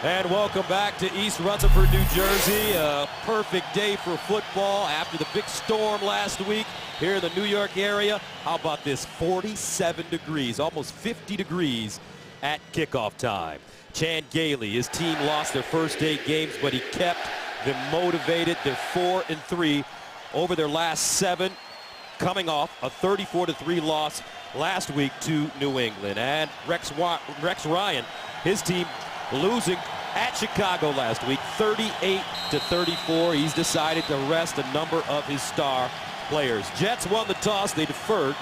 And welcome back to East Rutherford, New Jersey. A perfect day for football after the big storm last week here in the New York area. How about this? 47 degrees, almost 50 degrees at kickoff time. Chan Gailey, his team lost their first 8 games, but he kept them motivated. They're 4-3 over their last 7, coming off a 34-3 loss last week to New England. And Rex Ryan, his team, losing at Chicago last week, 38-34. He's decided to rest a number of his star players. Jets won the toss. They deferred.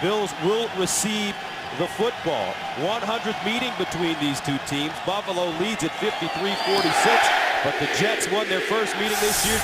Bills will receive the football. 100th meeting between these two teams. Buffalo leads at 53-46, but the Jets won their first meeting this year,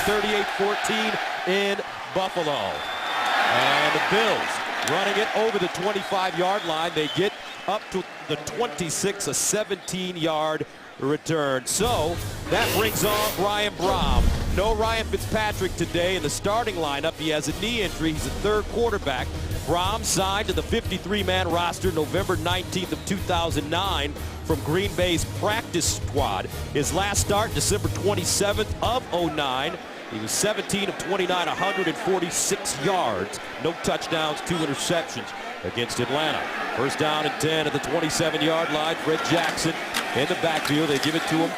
38-14 in Buffalo. And the Bills running it over the 25-yard line. They get up to the 26, a 17-yard return. So that brings on Brian Brohm. No Ryan Fitzpatrick today in the starting lineup. He has a knee injury. He's a third quarterback. Brohm signed to the 53-man roster November 19th of 2009 from Green Bay's practice squad. His last start, December 27th of 09. He was 17 of 29, 146 yards. No touchdowns, 2 interceptions against Atlanta. First down and 10 at the 27-yard line. Fred Jackson in the backfield. They give it to him,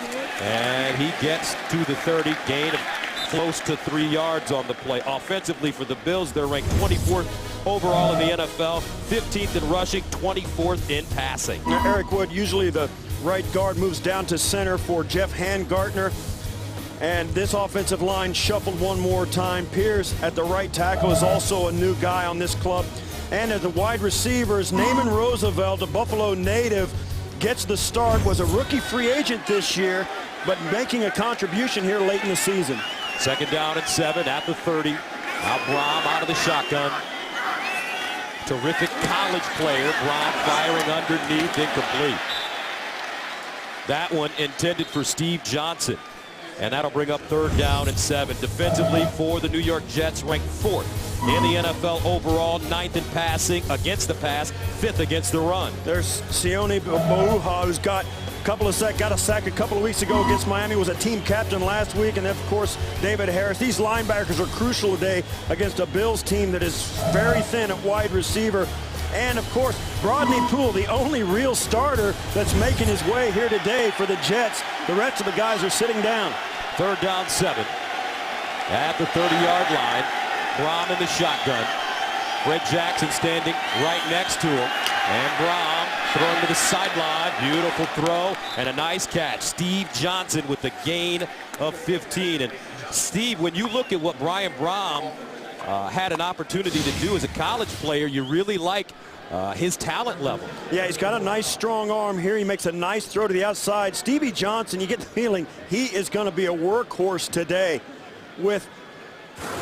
and he gets to the 30, gain of close to 3 yards on the play. Offensively for the Bills, they're ranked 24th overall in the NFL, 15th in rushing, 24th in passing. Now, Eric Wood, usually the right guard moves down to center for Jeff Handgartner. And this offensive line shuffled one more time. Pierce at the right tackle is also a new guy on this club. And at the wide receivers, Naaman Roosevelt, a Buffalo native, gets the start, was a rookie free agent this year, but making a contribution here late in the season. Second down and 7 at the 30. Now Brohm out of the shotgun. Terrific college player. Brohm firing underneath, incomplete. That one intended for Steve Johnson. And that'll bring up third down and 7. Defensively for the New York Jets, ranked 4th in the NFL overall, 9th in passing against the pass, 5th against the run. There's Sione Bouha, who's got a sack a couple of weeks ago against Miami, was a team captain last week, and then of course David Harris. These linebackers are crucial today against a Bills team that is very thin at wide receiver. And of course, Brodney Poole, the only real starter that's making his way here today for the Jets. The rest of the guys are sitting down. Third down 7 at the 30-yard line. Brohm in the shotgun. Fred Jackson standing right next to him. And Brohm throwing to the sideline. Beautiful throw and a nice catch. Steve Johnson with the gain of 15. And Steve, when you look at what Brian Brohm had an opportunity to do as a college player, you really like his talent level. Yeah, he's got a nice strong arm here. He makes a nice throw to the outside. Stevie Johnson, you get the feeling he is going to be a workhorse today with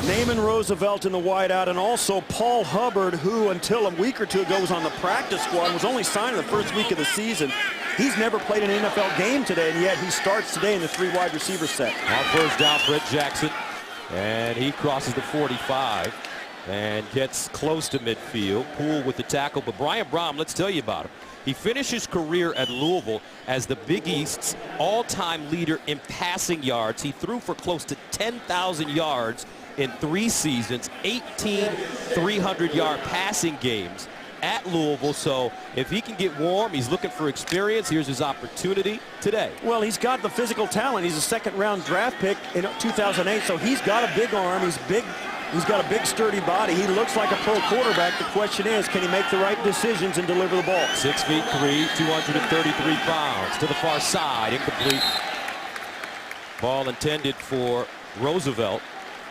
Naaman Roosevelt in the wideout, and also Paul Hubbard, who until a week or two ago was on the practice squad, was only signed in the first week of the season. He's never played an NFL game today, and yet he starts today in the 3 wide receiver set. Now first down, Fred Jackson, and he crosses the 45 and gets close to midfield. Poole with the tackle, but Brian Brohm, let's tell you about him. He finished his career at Louisville as the Big East's all-time leader in passing yards. He threw for close to 10,000 yards in 3 seasons, 18 300-yard passing games at Louisville. So if he can get warm, he's looking for experience. Here's his opportunity today. Well, he's got the physical talent. He's a second-round draft pick in 2008, so he's got a big arm. He's big. He's got a big, sturdy body. He looks like a pro quarterback. The question is, can he make the right decisions and deliver the ball? 6'3", 233 pounds. To the far side, incomplete. Ball intended for Roosevelt.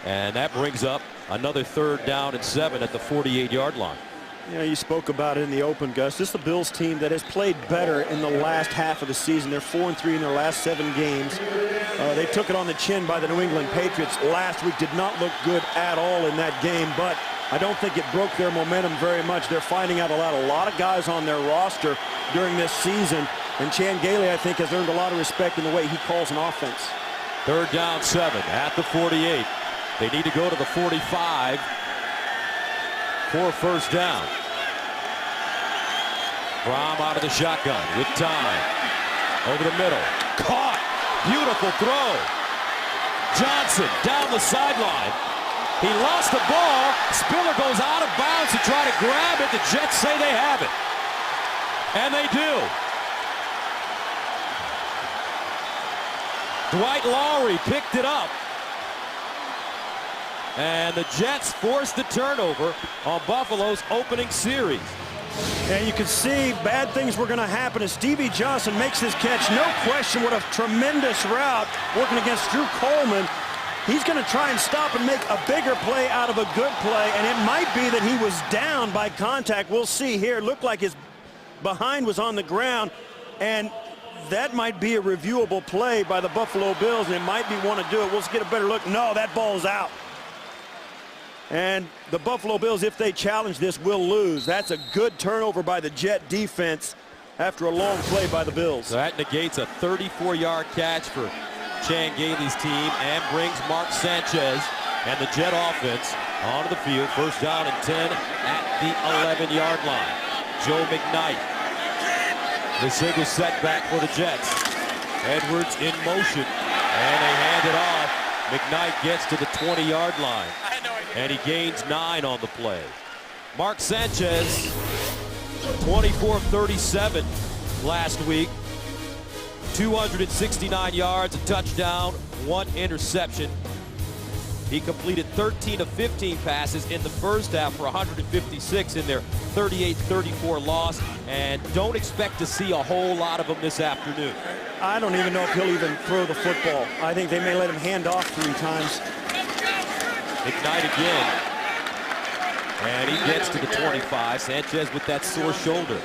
And that brings up another third down and 7 at the 48-yard line. Yeah, you spoke about it in the open, Gus. This is the Bills team that has played better in the last half of the season. They're 4-3 in their last 7 games. They took it on the chin by the New England Patriots last week. Did not look good at all in that game, but I don't think it broke their momentum very much. They're finding out a lot of guys on their roster during this season, and Chan Gailey, I think, has earned a lot of respect in the way he calls an offense. Third down 7 at the 48. They need to go to the 45 for first down. Brohm out of the shotgun with time. Over the middle. Caught Beautiful throw. Johnson down the sideline. He lost the ball. Spiller goes out of bounds to try to grab it. The Jets say they have it. And they do. Dwight Lowry picked it up. And the Jets forced the turnover on Buffalo's opening series. And you can see bad things were going to happen as Stevie Johnson makes his catch. No question, what a tremendous route working against Drew Coleman. He's going to try and stop and make a bigger play out of a good play, and it might be that he was down by contact. We'll see here. It looked like his behind was on the ground, and that might be a reviewable play by the Buffalo Bills, and it might be want to do it. We'll get a better look. No, that ball's out. And the Buffalo Bills, if they challenge this, will lose. That's a good turnover by the Jet defense after a long play by the Bills. So that negates a 34-yard catch for Chan Gailey's team and brings Mark Sanchez and the Jet offense onto the field. First down and 10 at the 11-yard line. Joe McKnight. The single setback for the Jets. Edwards in motion, and they hand it off. McKnight gets to the 20-yard line, and he gains 9 on the play. Mark Sanchez, 24 of 37 last week. 269 yards, a touchdown, 1 interception. He completed 13 of 15 passes in the first half for 156 in their 38-34 loss, and don't expect to see a whole lot of them this afternoon. I don't even know if he'll even throw the football. I think they may let him hand off 3 times. McKnight again, and he gets to the 25. Sanchez with that sore shoulder.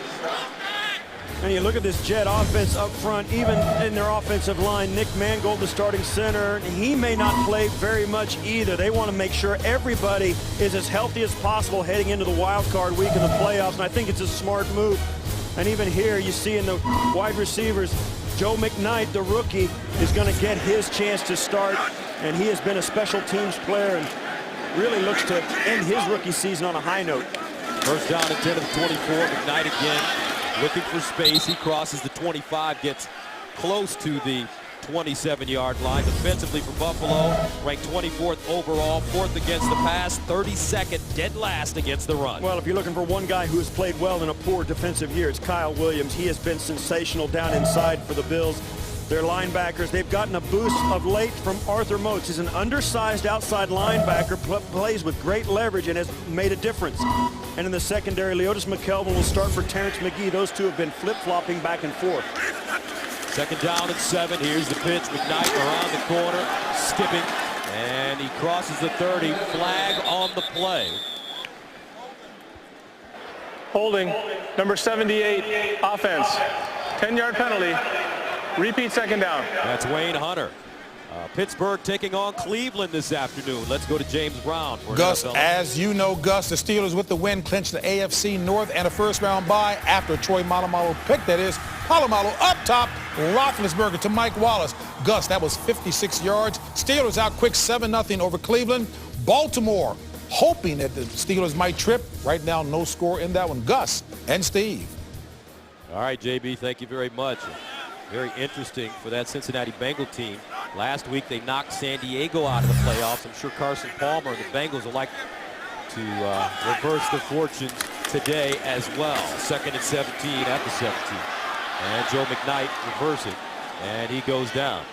And you look at this Jet offense up front, even in their offensive line. Nick Mangold, the starting center, he may not play very much either. They want to make sure everybody is as healthy as possible heading into the wild card week in the playoffs, and I think it's a smart move. And even here, you see in the wide receivers, Joe McKnight, the rookie, is going to get his chance to start, and he has been a special teams player and really looks to end his rookie season on a high note. First down and 10 of the 24. McKnight again. Looking for space. He crosses the 25, gets close to the 27-yard line. Defensively for Buffalo, ranked 24th overall, 4th against the pass, 32nd, dead last against the run. Well, if you're looking for one guy who has played well in a poor defensive year, it's Kyle Williams. He has been sensational down inside for the Bills. Their linebackers, they've gotten a boost of late from Arthur Moats. He's an undersized outside linebacker, plays with great leverage and has made a difference. And in the secondary, Leotis McKelvin will start for Terrence McGee. Those two have been flip-flopping back and forth. Second down and 7. Here's the pitch. McKnight around the corner, skipping, and he crosses the 30. Flag on the play. Holding, number 78, offense. 10-yard penalty. Repeat second down. That's Wayne Hunter. Pittsburgh taking on Cleveland this afternoon. Let's go to James Brown. Gus, as you know, Gus, the Steelers with the win clinched the AFC North and a first-round bye after Troy Polamalu pick. That is, Polamalu up top, Roethlisberger to Mike Wallace. Gus, that was 56 yards. Steelers out quick 7-0 over Cleveland. Baltimore hoping that the Steelers might trip. Right now, no score in that one. Gus and Steve. All right, JB, thank you very much. Very interesting for that Cincinnati Bengal team. Last week they knocked San Diego out of the playoffs. I'm sure Carson Palmer and the Bengals would like to reverse the fortunes today as well. 2nd and 17 at the 17. And Joe McKnight reversing, and he goes down.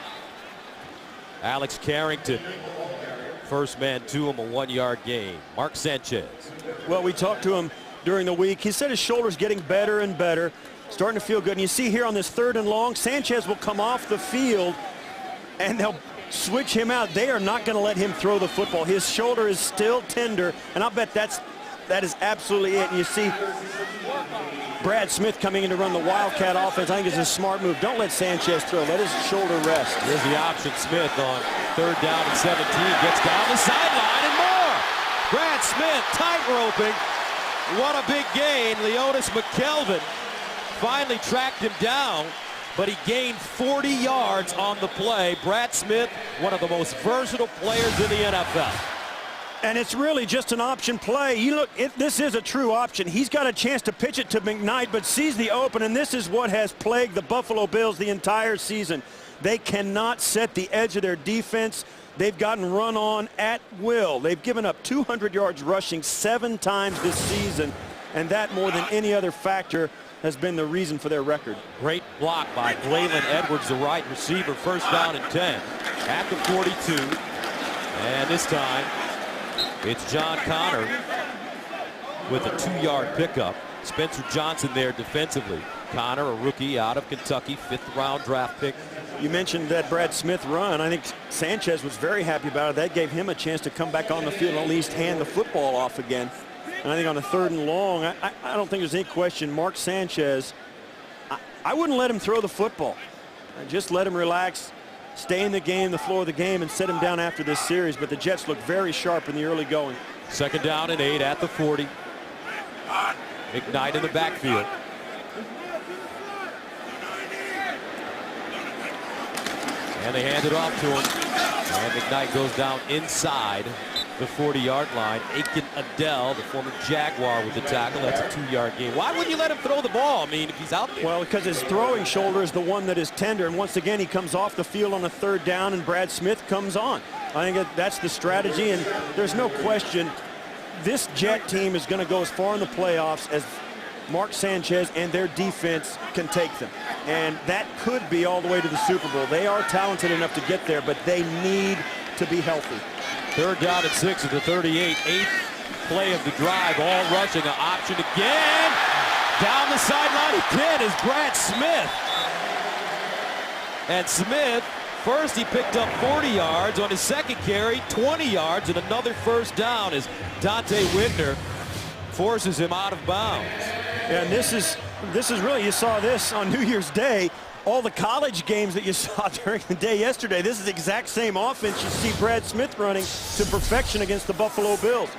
Alex Carrington, first man to him, a 1-yard gain. Mark Sanchez. Well, we talked to him during the week. He said his shoulder's getting better and better. Starting to feel good. And you see here on this 3rd and long, Sanchez will come off the field and they'll switch him out. They are not going to let him throw the football. His shoulder is still tender, and I'll bet that is absolutely it. And you see Brad Smith coming in to run the Wildcat offense. I think it's a smart move. Don't let Sanchez throw. Let his shoulder rest. Here's the option. Smith on 3rd down and 17. Gets down the sideline and more. Brad Smith tight roping. What a big gain. Leotis McKelvin finally tracked him down, but he gained 40 yards on the play. Brad Smith, one of the most versatile players in the NFL. And it's really just an option play. You look, this is a true option. He's got a chance to pitch it to McKnight, but sees the open, and this is what has plagued the Buffalo Bills the entire season. They cannot set the edge of their defense. They've gotten run on at will. They've given up 200 yards rushing 7 times this season, and that more than any other factor has been the reason for their record. Great block by Braylon Edwards, the right receiver. First down and 10 at the 42. And this time, it's John Connor with a 2-yard pickup. Spencer Johnson there defensively. Connor, a rookie out of Kentucky, 5th-round draft pick. You mentioned that Brad Smith run. I think Sanchez was very happy about it. That gave him a chance to come back on the field and at least hand the football off again. And I think on a 3rd and long, I don't think there's any question. Mark Sanchez, I wouldn't let him throw the football. Just let him relax, stay in the game, the floor of the game, and set him down after this series. But the Jets look very sharp in the early going. 2nd down and 8 at the 40. McKnight in the backfield. And they hand it off to him. And McKnight goes down inside the 40-yard line. Aiken Adele, the former Jaguar, with the tackle. That's a 2-yard gain. Why wouldn't you let him throw the ball? I mean, if he's out there. Well, because his throwing shoulder is the one that is tender. And once again, he comes off the field on a 3rd down, and Brad Smith comes on. I think that's the strategy, and there's no question this Jet team is going to go as far in the playoffs as Mark Sanchez and their defense can take them. And that could be all the way to the Super Bowl. They are talented enough to get there, but they need to be healthy. 3rd down and 6 at the 38. 8th play of the drive. All rushing. An option again. Down the sideline again is Brad Smith. And Smith, first he picked up 40 yards. On his 2nd carry, 20 yards, and another 1st down as Dante Whitner forces him out of bounds. And this is really, you saw this on New Year's Day, all the college games that you saw during the day yesterday. This is the exact same offense you see Brad Smith running to perfection against the Buffalo Bills.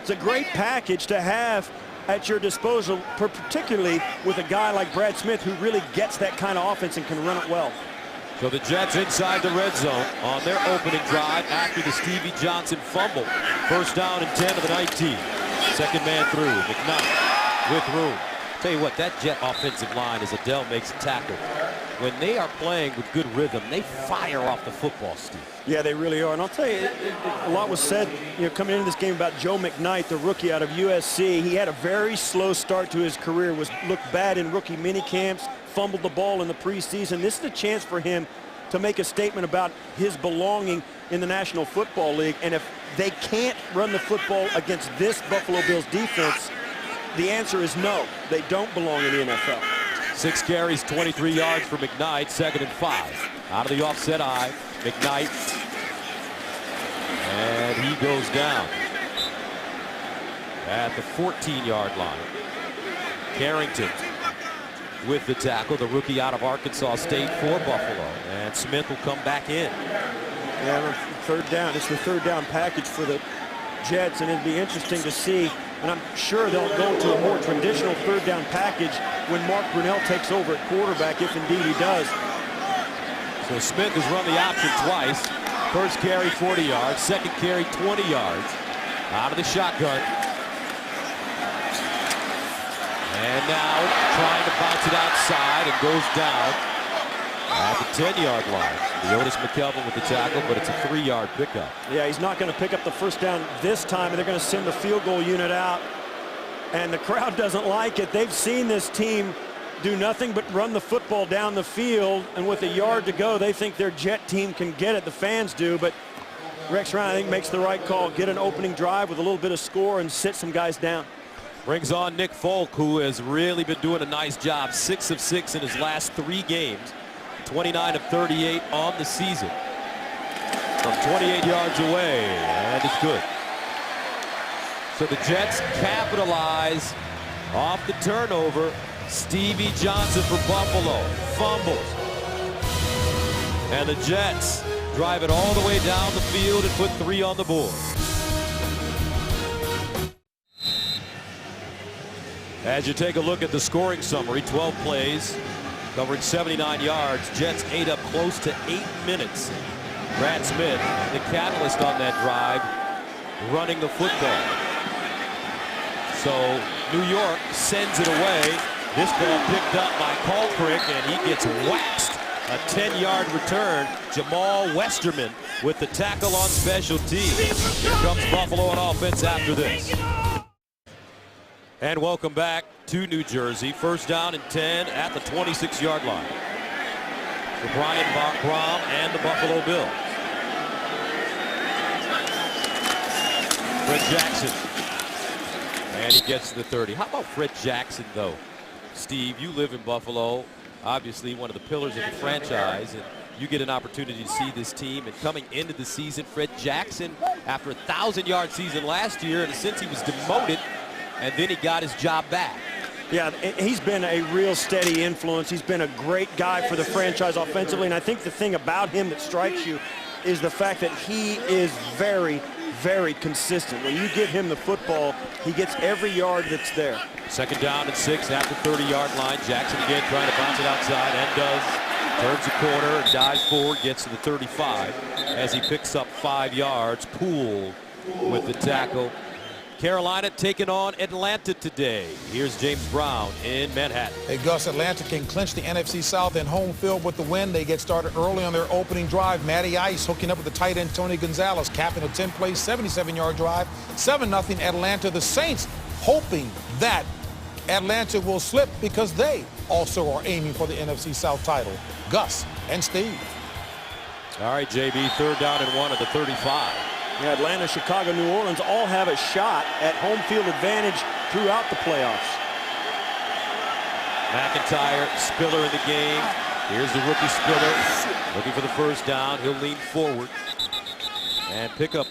It's a great package to have at your disposal, particularly with a guy like Brad Smith who really gets that kind of offense and can run it well. So the Jets inside the red zone on their opening drive after the Stevie Johnson fumble. 1st down and 10 to the 19. 2nd man through. McKnight with room. Tell you what, that Jet offensive line, as Adele makes a tackle, when they are playing with good rhythm, they fire off the football, Steve. Yeah, they really are. And I'll tell you, a lot was said, coming into this game about Joe McKnight, the rookie out of USC. He had a very slow start to his career, looked bad in rookie mini camps, fumbled the ball in the preseason. This is a chance for him to make a statement about his belonging in the National Football League. And if they can't run the football against this Buffalo Bills defense, the answer is no. They don't belong in the NFL. 6 carries, 23 yards for McKnight. 2nd and 5. Out of the offset eye, McKnight. And he goes down at the 14-yard line. Carrington with the tackle, the rookie out of Arkansas State for Buffalo. And Smith will come back in. Yeah, 3rd down. It's the 3rd down package for the Jets, and it'd be interesting to see, and I'm sure they'll go to a more traditional 3rd down package when Mark Brunell takes over at quarterback, if indeed he does. So Smith has run the option twice. 1st carry, 40 yards. 2nd carry, 20 yards. Out of the shotgun. And now trying to bounce it outside and goes down at the 10-yard line. Otis McKelvin with the tackle, but it's a 3-yard pickup. Yeah, he's not going to pick up the 1st down this time, and they're going to send the field goal unit out. And the crowd doesn't like it. They've seen this team do nothing but run the football down the field, and with a yard to go, they think their Jet team can get it. The fans do, but Rex Ryan, I think, makes the right call. Get an opening drive with a little bit of score and sit some guys down. Brings on Nick Folk, who has really been doing a nice job. 6 of 6 in his last 3 games. 29 of 38 on the season. From 28 yards away, and it's good. So the Jets capitalize off the turnover. Stevie Johnson for Buffalo fumbles. And the Jets drive it all the way down the field and put 3 on the board. As you take a look at the scoring summary, 12 plays, covering 79 yards. Jets ate up close to 8 minutes. Brad Smith, the catalyst on that drive, running the football. So New York sends it away. This ball picked up by Colquitt, and he gets waxed. A 10-yard return. Jamal Westerman with the tackle on special teams. Here comes Buffalo on offense after this. And welcome back to New Jersey. First down and 10 at the 26-yard line for Brian Brohm and the Buffalo Bills. Fred Jackson. And he gets to the 30. How about Fred Jackson, though? Steve, you live in Buffalo, obviously one of the pillars of the franchise, and you get an opportunity to see this team. And coming into the season, Fred Jackson, after a 1,000-yard season last year, and since he was demoted, and then he got his job back. Yeah, he's been a real steady influence. He's been a great guy for the franchise offensively, and I think the thing about him that strikes you is the fact that he is very, very consistent. When you give him the football, he gets every yard that's there. Second down and 6 at the 30-yard line. Jackson again trying to bounce it outside, and does. Turns the corner, dives forward, gets to the 35 as he picks up 5 yards. Poole with the tackle. Carolina taking on Atlanta today. Here's James Brown in Manhattan. Hey, Gus, Atlanta can clinch the NFC South in home field with the win. They get started early on their opening drive. Matty Ice hooking up with the tight end Tony Gonzalez, capping a 10-play, 77-yard drive. 7-0 Atlanta. The Saints hoping that Atlanta will slip because they also are aiming for the NFC South title. Gus and Steve. All right, JB, third down and 1 at the 35. Yeah, Atlanta, Chicago, New Orleans all have a shot at home field advantage throughout the playoffs. McIntyre, Spiller in the game. Here's the rookie Spiller looking for the first down. He'll lean forward and pick up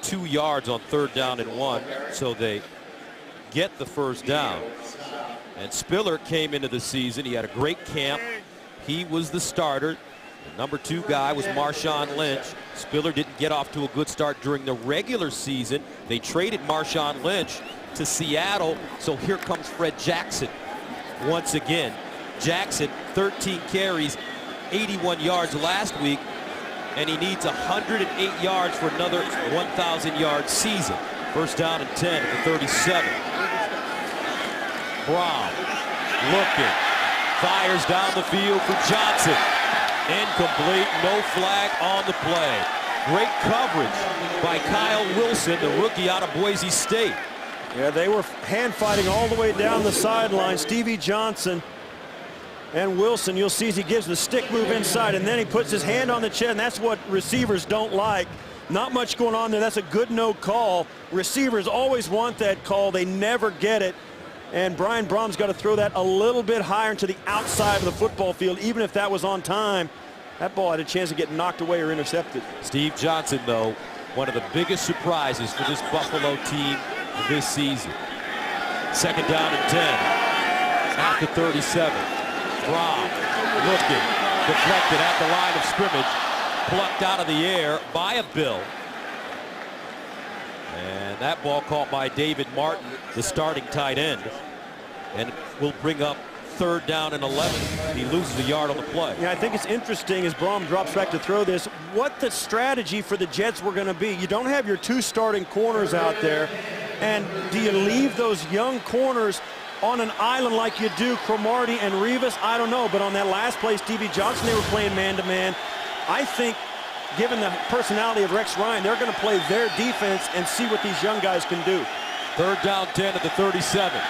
2 yards on third down and 1. So they get the first down. And Spiller came into the season. He had a great camp. He was the starter. The number 2 guy was Marshawn Lynch. Spiller didn't get off to a good start during the regular season. They traded Marshawn Lynch to Seattle. So here comes Fred Jackson once again. Jackson, 13 carries, 81 yards last week, and he needs 108 yards for another 1,000-yard season. First down and 10 at the 37. Brown looking, fires down the field for Johnson. Incomplete, no flag on the play. Great coverage by Kyle Wilson, the rookie out of Boise State. Yeah, they were hand fighting all the way down the sideline. Stevie Johnson and Wilson, you'll see as he gives the stick move inside, and then he puts his hand on the chest, and that's what receivers don't like. Not much going on there. That's a good no call. Receivers always want that call. They never get it. And Brian Brohm's got to throw that a little bit higher into the outside of the football field. Even if that was on time, that ball had a chance to get knocked away or intercepted. Steve Johnson, though, one of the biggest surprises for this Buffalo team this season. Second down and 10 at the 37. Brohm looking, deflected at the line of scrimmage, plucked out of the air by a Bill. And that ball caught by David Martin, the starting tight end, and will bring up third down and 11. He loses a yard on the play. Yeah, I think it's interesting as Brohm drops back to throw this, what the strategy for the Jets were going to be. You don't have your 2 starting corners out there, and do you leave those young corners on an island like you do Cromartie and Rivas? I don't know, but on that last play, Stevie Johnson, they were playing man-to-man. I think given the personality of Rex Ryan, they're going to play their defense and see what these young guys can do. Third down 10 at the 37.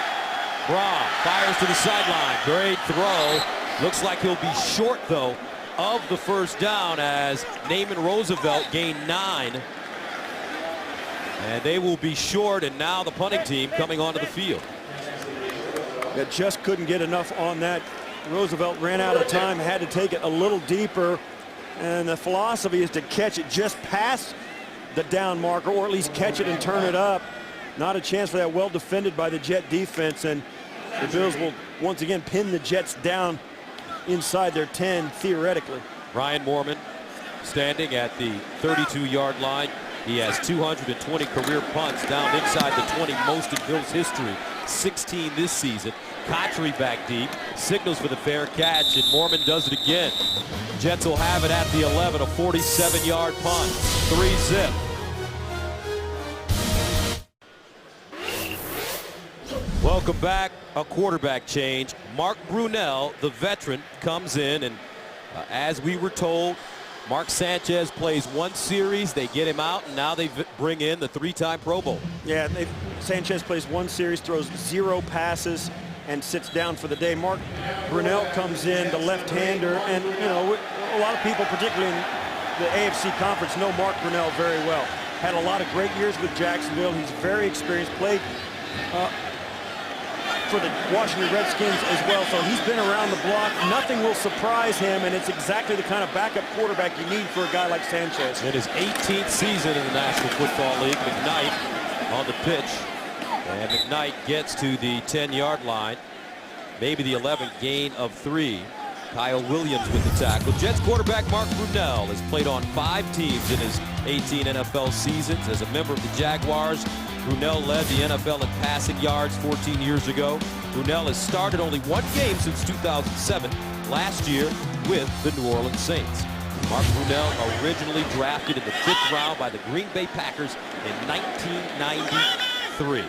Brohm fires to the sideline. Great throw. Looks like he'll be short, though, of the first down as Naaman Roosevelt gained 9. And they will be short, and now the punting team coming onto the field. That just couldn't get enough on that. Roosevelt ran out of time, had to take it a little deeper. And the philosophy is to catch it just past the down marker, or at least catch it and turn it up. Not a chance for that, well defended by the Jet defense, and the Bills will once again pin the Jets down inside their 10 theoretically. Ryan Moorman standing at the 32-yard line. He has 220 career punts down inside the 20, most in Bills history, 16 this season. Cotchery back deep, signals for the fair catch, and Moorman does it again. Jets will have it at the 11, a 47-yard punt, 3-zip. Welcome back. A quarterback change. Mark Brunell, the veteran, comes in, and as we were told, Mark Sanchez plays one series, they get him out, and now they bring in the three-time Pro Bowl. Yeah, Sanchez plays one series, throws 0 passes, and sits down for the day. Mark Brunell comes in, the left-hander, and you know, a lot of people, particularly in the AFC conference, know Mark Brunell very well. Had a lot of great years with Jacksonville. He's very experienced, played for the Washington Redskins as well, so he's been around the block. Nothing will surprise him, and it's exactly the kind of backup quarterback you need for a guy like Sanchez. In his 18th season in the National Football League, McKnight on the pitch, and McKnight gets to the 10-yard line, maybe the 11th gain of 3. Kyle Williams with the tackle. Jets quarterback Mark Brunell has played on 5 teams in his 18 NFL seasons. As a member of the Jaguars, Brunell led the NFL in passing yards 14 years ago. Brunell has started only 1 game since 2007, last year with the New Orleans Saints. Mark Brunell originally drafted in the 5th round by the Green Bay Packers in 1993.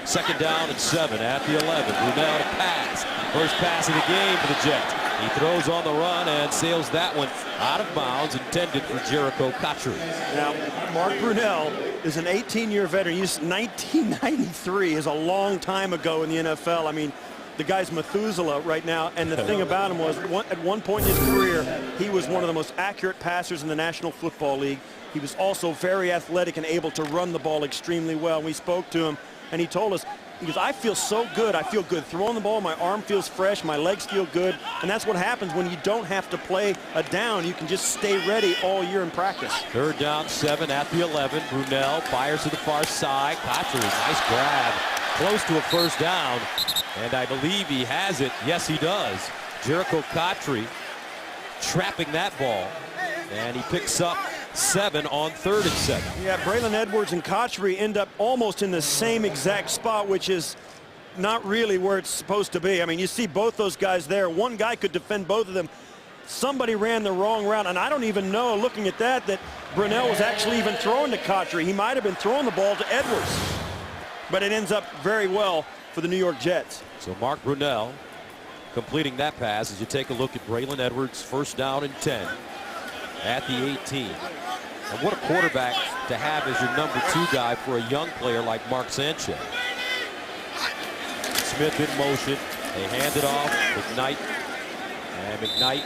Second down and 7 at the 11. Brunell to pass. First pass of the game for the Jets. He throws on the run and sails that one out of bounds, intended for Jericho Cotchery. Now, Mark Brunell is an 18-year veteran. He's 1993 is a long time ago in the NFL. I mean, the guy's Methuselah right now, and the thing about him was at one point in his career, he was one of the most accurate passers in the National Football League. He was also very athletic and able to run the ball extremely well. We spoke to him, and he told us, he goes, I feel so good. I feel good throwing the ball. My arm feels fresh. My legs feel good. And that's what happens when you don't have to play a down. You can just stay ready all year in practice. Third down, 7 at the 11. Brunell fires to the far side. Cotchery, nice grab. Close to a first down. And I believe he has it. Yes, he does. Jericho Cotchery trapping that ball. And he picks up 7 on 3rd and 7. Yeah, Braylon Edwards and Cotchery end up almost in the same exact spot, which is not really where it's supposed to be. I mean, you see both those guys there. One guy could defend both of them. Somebody ran the wrong route, and I don't even know, looking at that Brunell was actually even throwing to Cotchery. He might have been throwing the ball to Edwards, but it ends up very well for the New York Jets. So Mark Brunell completing that pass as you take a look at Braylon Edwards, first down and 10 at the 18. And what a quarterback to have as your number 2 guy for a young player like Mark Sanchez. Smith in motion. They hand it off. McKnight. And McKnight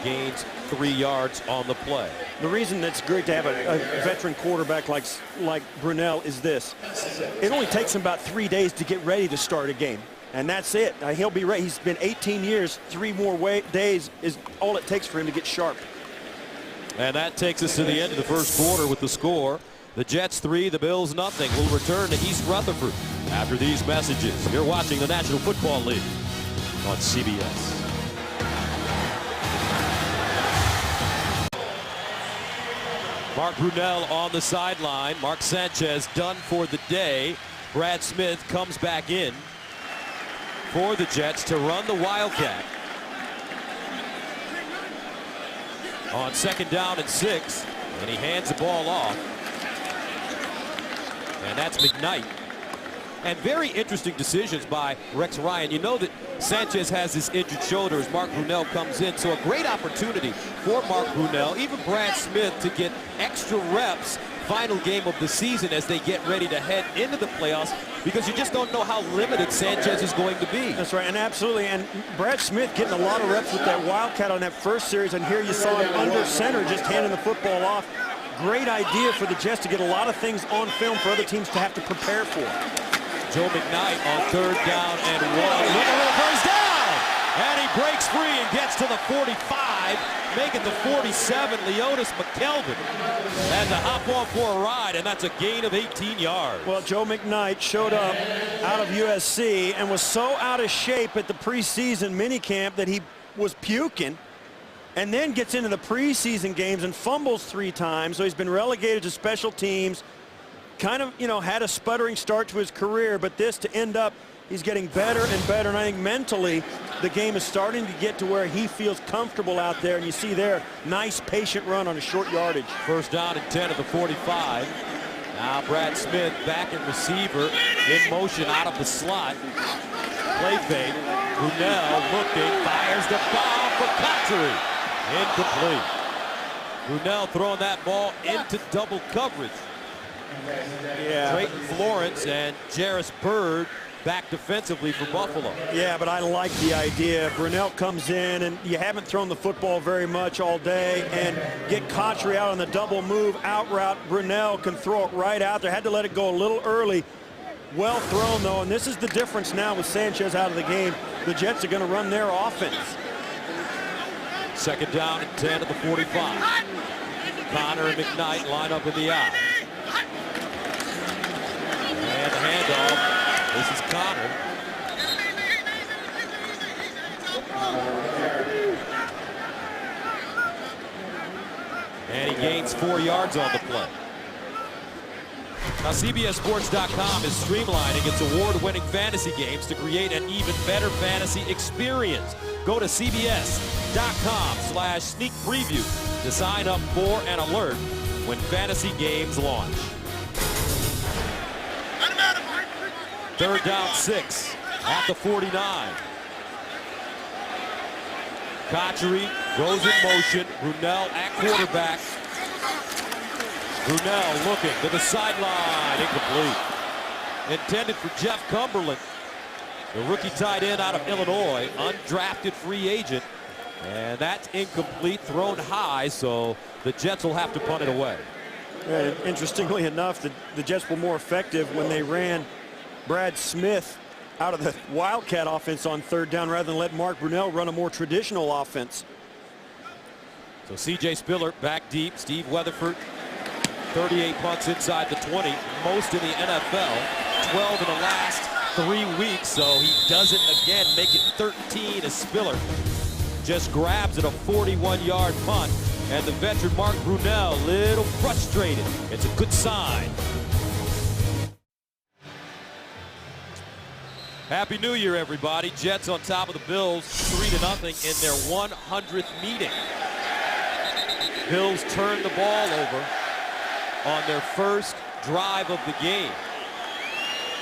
gains 3 yards on the play. The reason it's great to have a veteran quarterback like Brunell is this. It only takes him about 3 days to get ready to start a game. And that's it. He'll be ready. He's been 18 years. 3 more days is all it takes for him to get sharp. And that takes us to the end of the first quarter with the score. The Jets 3, the Bills nothing. We'll return to East Rutherford after these messages. You're watching the National Football League on CBS. Mark Brunell on the sideline. Mark Sanchez done for the day. Brad Smith comes back in for the Jets to run the Wildcat. On 2nd down and 6, and he hands the ball off. And that's McKnight. And very interesting decisions by Rex Ryan. You know that Sanchez has this injured shoulder as Mark Brunell comes in, so a great opportunity for Mark Brunell, even Brad Smith, to get extra reps final game of the season as they get ready to head into the playoffs, because you just don't know how limited Sanchez is going to be. That's right, and absolutely. And Brad Smith getting a lot of reps with that Wildcat on that first series, and here you saw him under center just handing the football off. Great idea for the Jets to get a lot of things on film for other teams to have to prepare for. Joe McKnight on 3rd down and 1. Look at the first down! And he breaks free and gets to the 45, making the 47, Leotis McKelvin. And to hop off for a ride, and that's a gain of 18 yards. Well, Joe McKnight showed up out of USC and was so out of shape at the preseason minicamp that he was puking, and then gets into the preseason games and fumbles 3 times. So he's been relegated to special teams. Kind of, you know, had a sputtering start to his career, but this to end up, he's getting better and better. And I think mentally, the game is starting to get to where he feels comfortable out there. And you see there, nice patient run on a short yardage. First down and 10 at the 45. Now Brad Smith back in receiver, in motion out of the slot. Play fake. Brunell looking, fires the bomb for Cotchery. Incomplete. Brunell throwing that ball into double coverage. Yeah. Drayton Florence and Jarris Byrd back defensively for Buffalo. Yeah, but I like the idea. Brunell comes in, and you haven't thrown the football very much all day, and get Cotchery out on the double move, out route. Brunell can throw it right out there. Had to let it go a little early. Well thrown, though, and this is the difference now with Sanchez out of the game. The Jets are going to run their offense. Second down and 10 at the 45. Connor and McKnight line up in the eye. And the handoff. This is Connor. And he gains 4 yards on the play. Now, CBSSports.com is streamlining its award-winning fantasy games to create an even better fantasy experience. Go to CBS.com/sneak preview to sign up for an alert when fantasy games launch. Third down 6 at the 49. Cotchery goes in motion. Brunell at quarterback. Brunell looking to the sideline. Incomplete. Intended for Jeff Cumberland, the rookie tight end out of Illinois, undrafted free agent. And that's incomplete, thrown high, so the Jets will have to punt it away. And interestingly enough, the Jets were more effective when they ran Brad Smith out of the Wildcat offense on third down rather than let Mark Brunell run a more traditional offense. So C.J. Spiller back deep. Steve Weatherford, 38 punts inside the 20, most in the NFL, 12 in the last 3 weeks, so he does it again, make it 13 as Spiller just grabs at a 41-yard punt, and the veteran Mark Brunell, a little frustrated. It's a good sign. Happy New Year, everybody. Jets on top of the Bills, 3-0 in their 100th meeting. Bills turn the ball over on their first drive of the game.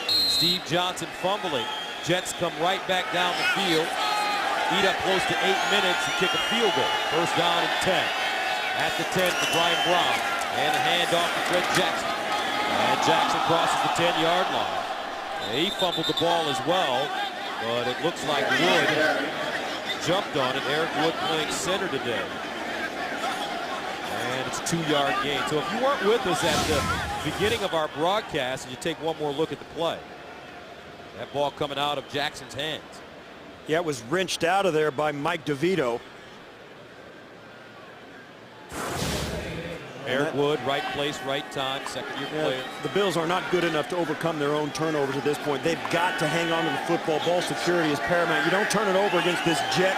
Steve Johnson fumbling. Jets come right back down the field, eat up close to 8 minutes and kick a field goal. First down and 10. At the 10 for Brian Brown. And a handoff to Fred Jackson. And Jackson crosses the 10-yard line. He fumbled the ball as well, but it looks like Wood jumped on it. Eric Wood playing center today. And it's a 2-yard gain. So if you weren't with us at the beginning of our broadcast, and you take one more look at the play, that ball coming out of Jackson's hands. Yeah, it was wrenched out of there by Mike DeVito. Eric Wood, right place, right time, second-year player. The Bills are not good enough to overcome their own turnovers at this point. They've got to hang on to the football. Ball security is paramount. You don't turn it over against this Jet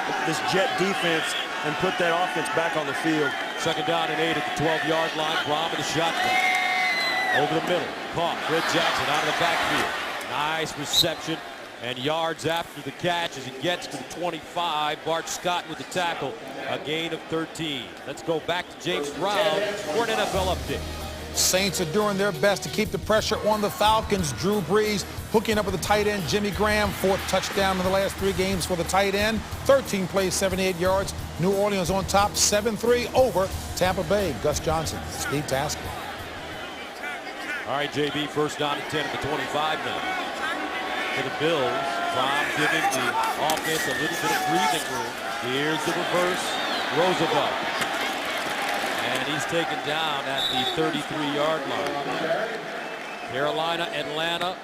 defense and put that offense back on the field. Second down and 8 at the 12-yard line. Brom in the shotgun. Over the middle. Caught. Fred Jackson out of the backfield. Nice reception and yards after the catch as he gets to the 25. Bart Scott with the tackle. A gain of 13. Let's go back to James Brown for an NFL update. Saints are doing their best to keep the pressure on the Falcons. Drew Brees hooking up with the tight end Jimmy Graham. 4th touchdown in the last 3 games for the tight end. 13 plays, 78 yards. New Orleans on top, 7-3 over Tampa Bay. Gus Johnson, Steve Tasker. All right, JB, first down and 10 at the 25 now. For the Bills, Tom giving the offense a little bit of breathing room. Here's the reverse, Roosevelt. And he's taken down at the 33-yard line. Carolina, Atlanta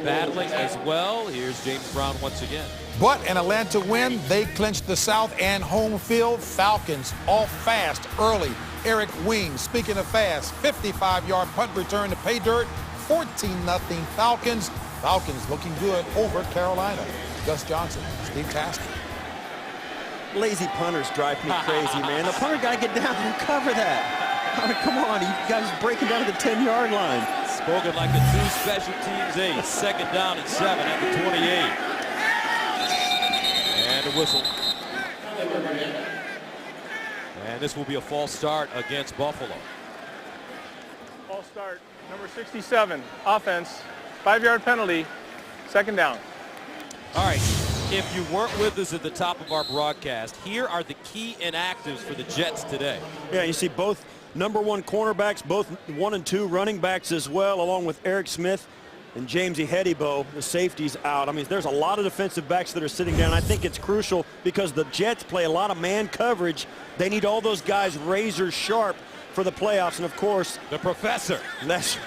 battling as well. Here's James Brown once again. But an Atlanta win, they clinched the South and home field. Falcons off fast early. Eric Wing, speaking of fast, 55-yard punt return to pay dirt. 14-0 Falcons. Falcons looking good over Carolina. Gus Johnson, Steve Tasker. Lazy punters drive me crazy, man. The punter got to get down and cover that. I mean, come on, you guys breaking down to the 10-yard line. Spoken like a true special teams ace. Second down and 7 at the 28. And a whistle. And this will be a false start against Buffalo. False start, number 67, offense, 5-yard penalty, second down. All right, If you weren't with us at the top of our broadcast, here are the key inactives for the Jets today. Yeah, you see both #1 cornerbacks, both 1 and 2 running backs as well, along with Eric Smith and Jamesy Hedebo, the safety's out. I mean, there's a lot of defensive backs that are sitting down. I think it's crucial because the Jets play a lot of man coverage. They need all those guys razor sharp for the playoffs. And, of course, the professor. That's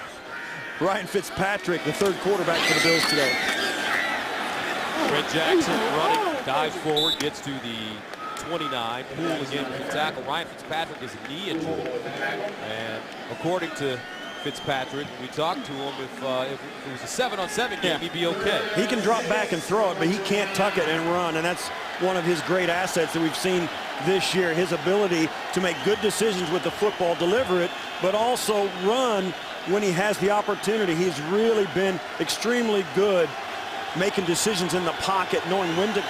Ryan Fitzpatrick, the third quarterback for the Bills today. Fred Jackson running, dives forward, gets to the 29. Poole again with the tackle. Ryan Fitzpatrick is a knee injury. And according to Fitzpatrick, we talked to him, if it was a 7-on-7 game, he'd be okay. He can drop back and throw it, but he can't tuck it and run, and that's one of his great assets that we've seen this year, his ability to make good decisions with the football, deliver it, but also run when he has the opportunity. He's really been extremely good making decisions in the pocket, knowing when to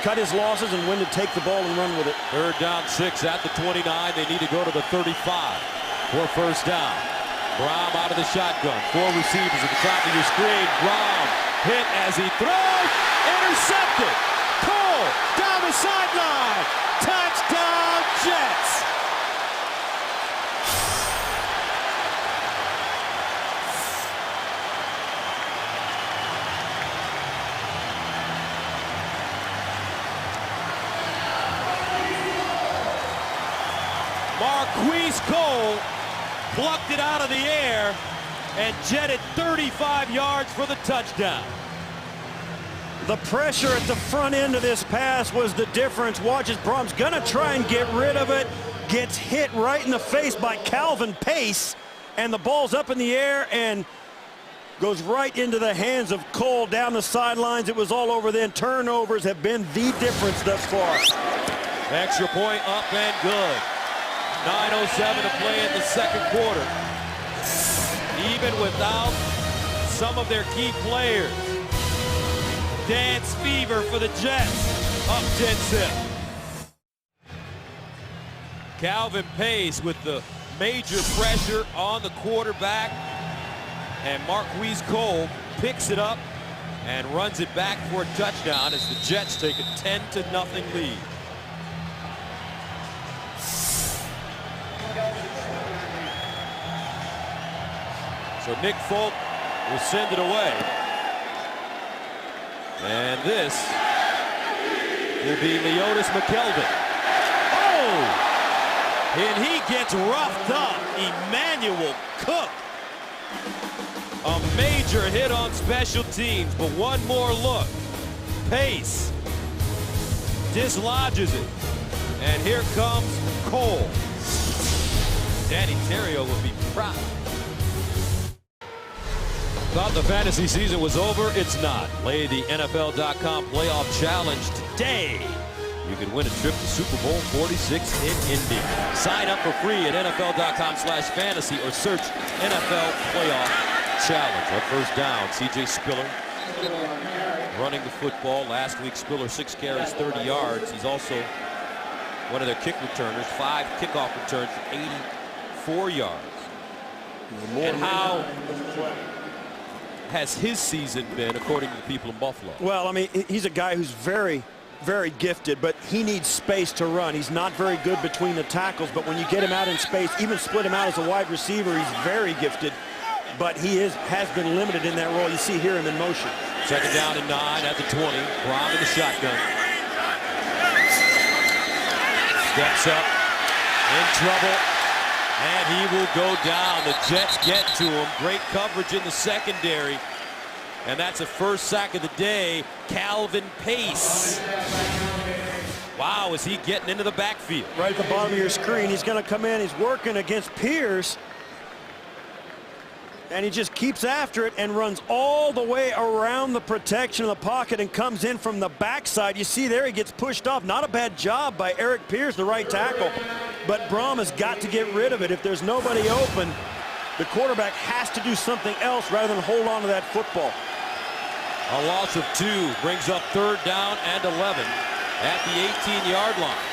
cut his losses and when to take the ball and run with it. 3rd down 6 at the 29. They need to go to the 35 for first down. Brown out of the shotgun. 4 receivers at the top of your screen. Brown hit as he throws. Intercepted. Cole down the sideline. Touchdown Jets. Marquise Cole plucked it out of the air and jetted 35 yards for the touchdown. The pressure at the front end of this pass was the difference. Watch as Brom's gonna try and get rid of it. Gets hit right in the face by Calvin Pace, and the ball's up in the air and goes right into the hands of Cole down the sidelines. It was all over then. Turnovers have been the difference thus far. Extra point up and good. 9:07 to play in the second quarter. Even without some of their key players. Dance fever for the Jets. Up 10-zip. Calvin Pace with the major pressure on the quarterback. And Marquise Cole picks it up and runs it back for a touchdown as the Jets take a 10-0 lead. So Nick Folk will send it away. And this will be Leotis McKelvin. Oh! And he gets roughed up. Emmanuel Cook. A major hit on special teams, but one more look. Pace dislodges it. And here comes Cole. Danny Terrio will be proud. Thought the fantasy season was over? It's not. Play the NFL.com playoff challenge today. You can win a trip to Super Bowl 46 in Indy. Sign up for free at NFL.com/fantasy or search NFL Playoff Challenge. At first down, C.J. Spiller running the football. Last week, Spiller 6 carries, 30 yards. He's also one of their kick returners. 5 kickoff returns for 84 yards. And how has his season been, according to the people in Buffalo? Well, I mean, he's a guy who's very, very gifted, but he needs space to run. He's not very good between the tackles, but when you get him out in space, even split him out as a wide receiver, he's very gifted. But he has been limited in that role. You see here him in motion. 2nd down and 9 at the 20. Brown in the shotgun. Steps up, in trouble, and he will go down. The Jets get to him. Great coverage in the secondary. And that's a first sack of the day. Calvin Pace. Wow, is he getting into the backfield? Right at the bottom of your screen, he's going to come in. He's working against Pierce. And he just keeps after it and runs all the way around the protection of the pocket and comes in from the backside. You see there he gets pushed off. Not a bad job by Eric Pierce, the right tackle. But Brom has got to get rid of it. If there's nobody open, the quarterback has to do something else rather than hold on to that football. A loss of 2 brings up 3rd down and 11 at the 18-yard line.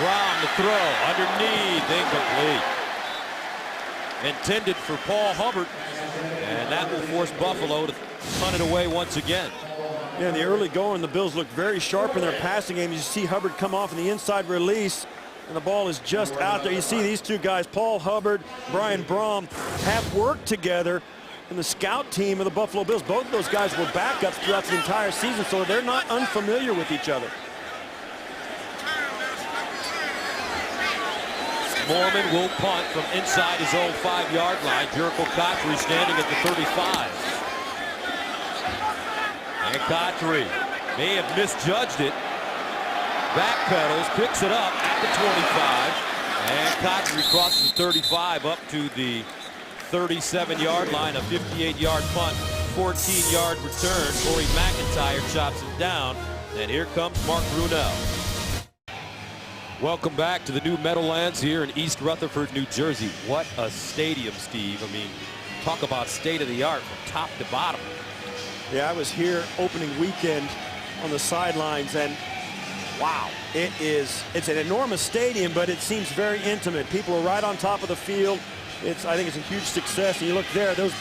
Brown the throw underneath, incomplete. Intended for Paul Hubbard, and that will force Buffalo to punt it away once again. Yeah, in the early going, the Bills look very sharp in their passing game. You see Hubbard come off in the inside release, and the ball is just out there. You see these two guys, Paul Hubbard, Brian Brom, have worked together in the scout team of the Buffalo Bills. Both of those guys were backups throughout the entire season, so they're not unfamiliar with each other. Mormon will punt from inside his own 5-yard line. Jerko Cotchery standing at the 35. And Cotchery may have misjudged it. Backpedals, picks it up at the 25. And Cotchery crosses the 35 up to the 37-yard line. A 58-yard punt, 14-yard return. Corey McIntyre chops him down. And here comes Mark Brunell. Welcome back to the new Meadowlands here in East Rutherford, New Jersey. What a stadium, Steve. I mean, talk about state-of-the-art from top to bottom. Yeah, I was here opening weekend on the sidelines, and wow, it's an enormous stadium, but it seems very intimate. People are right on top of the field. I think it's a huge success. And you look there, those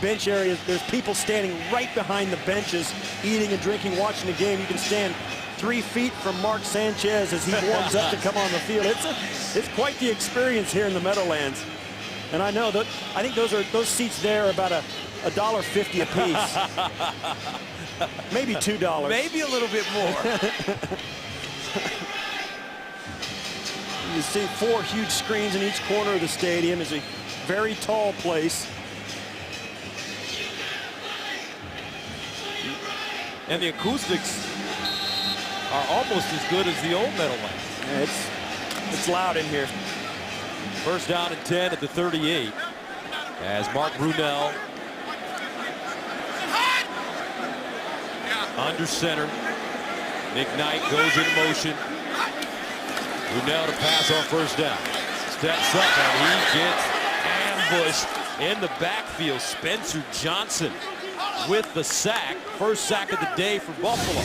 bench areas, there's people standing right behind the benches, eating and drinking, watching the game. You can stand 3 feet from Mark Sanchez as he warms up to come on the field. It's quite the experience here in the Meadowlands. And I know that I think those seats there are about $1.50 a piece. Maybe $2. Maybe a little bit more. You see 4 huge screens in each corner of the stadium. It's a very tall place. And the acoustics are almost as good as the old Meadowlands. Yeah, it's loud in here. First down and 10 at the 38 as Mark Brunell under center. McKnight goes in motion. Brunell to pass on first down. Steps up and he gets ambushed in the backfield. Spencer Johnson with the sack. First sack of the day for Buffalo.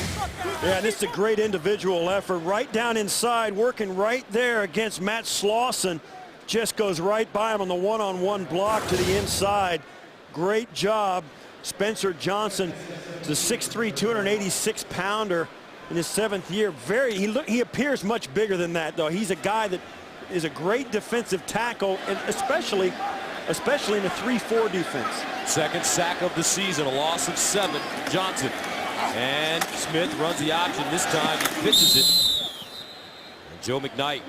Yeah, and it's a great individual effort. Right down inside, working right there against Matt Slauson. Just goes right by him on the one-on-one block to the inside. Great job. Spencer Johnson is a 6'3", 286-pounder in his 7th year. He appears much bigger than that, though. He's a guy that is a great defensive tackle, and especially in a 3-4 defense. Second sack of the season, a loss of 7. Johnson. And Smith runs the option. This time he pitches it. And Joe McKnight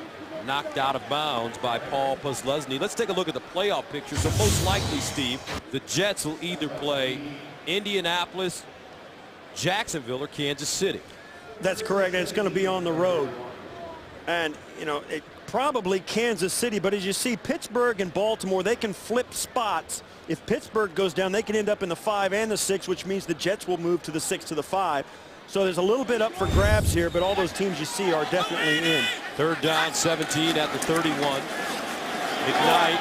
knocked out of bounds by Paul Posluszny. Let's take a look at the playoff picture. So most likely, Steve, the Jets will either play Indianapolis, Jacksonville, or Kansas City. That's correct, and it's going to be on the road. And, you know, probably Kansas City, but as you see, Pittsburgh and Baltimore, they can flip spots. If Pittsburgh goes down, they can end up in the 5 and the 6, which means the Jets will move to the 6 to the 5. So there's a little bit up for grabs here, but all those teams you see are definitely in. Third down, 17 at the 31. McKnight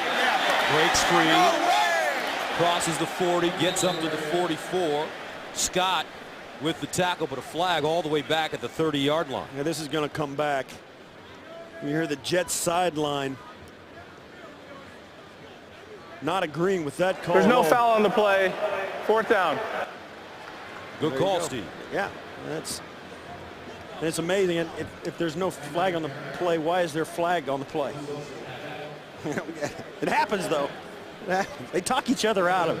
breaks free, crosses the 40, gets up to the 44. Scott with the tackle, but a flag all the way back at the 30-yard line. Yeah, this is going to come back. You hear the Jets sideline not agreeing with that call. There's no foul on the play. 4th down. Good call, Steve. Yeah, it's amazing. And if there's no flag on the play, why is there flag on the play? It happens, though. They talk each other out of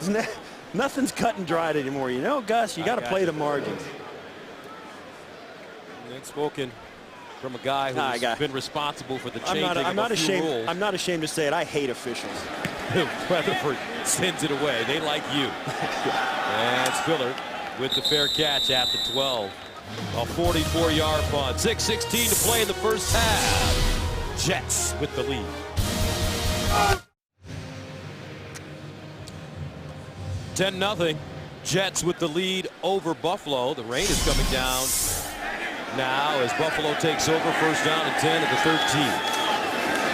it. Nothing's cut and dried anymore. You know, Gus, you got to play the margins. Nick spoken from a guy who's been responsible for the changing of a few rules. I'm not ashamed to say it. I hate officials. Rutherford sends it away. They like you. And Spiller with the fair catch at the 12. A 44-yard punt. 6:16 to play in the first half. Jets with the lead. $10-0. Jets with the lead over Buffalo. The rain is coming down now as Buffalo takes over. First down and 10 at the 13.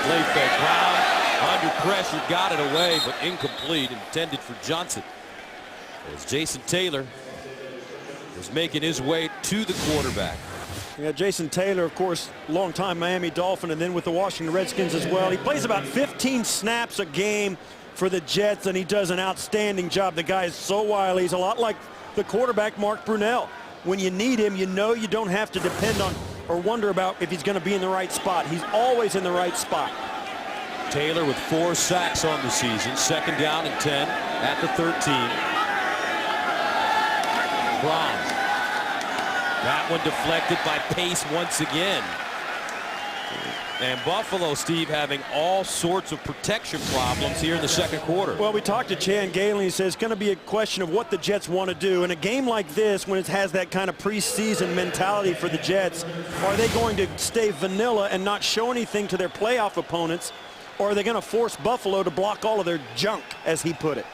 Play fake. Brown under pressure, got it away, but incomplete, intended for Johnson. As Jason Taylor is making his way to the quarterback. Yeah, Jason Taylor, of course, longtime Miami Dolphin, and then with the Washington Redskins as well. He plays about 15 snaps a game for the Jets, and he does an outstanding job. The guy is so wily. He's a lot like the quarterback, Mark Brunell. When you need him, you know you don't have to depend on or wonder about if he's going to be in the right spot. He's always in the right spot. Taylor with 4 sacks on the season. 2nd down and 10 at the 13. Brown. That one deflected by Pace once again. And Buffalo, Steve, having all sorts of protection problems here in the 2nd quarter. Well, we talked to Chan Gailey. He says it's going to be a question of what the Jets want to do. In a game like this, when it has that kind of preseason mentality for the Jets, are they going to stay vanilla and not show anything to their playoff opponents, or are they going to force Buffalo to block all of their junk, as he put it?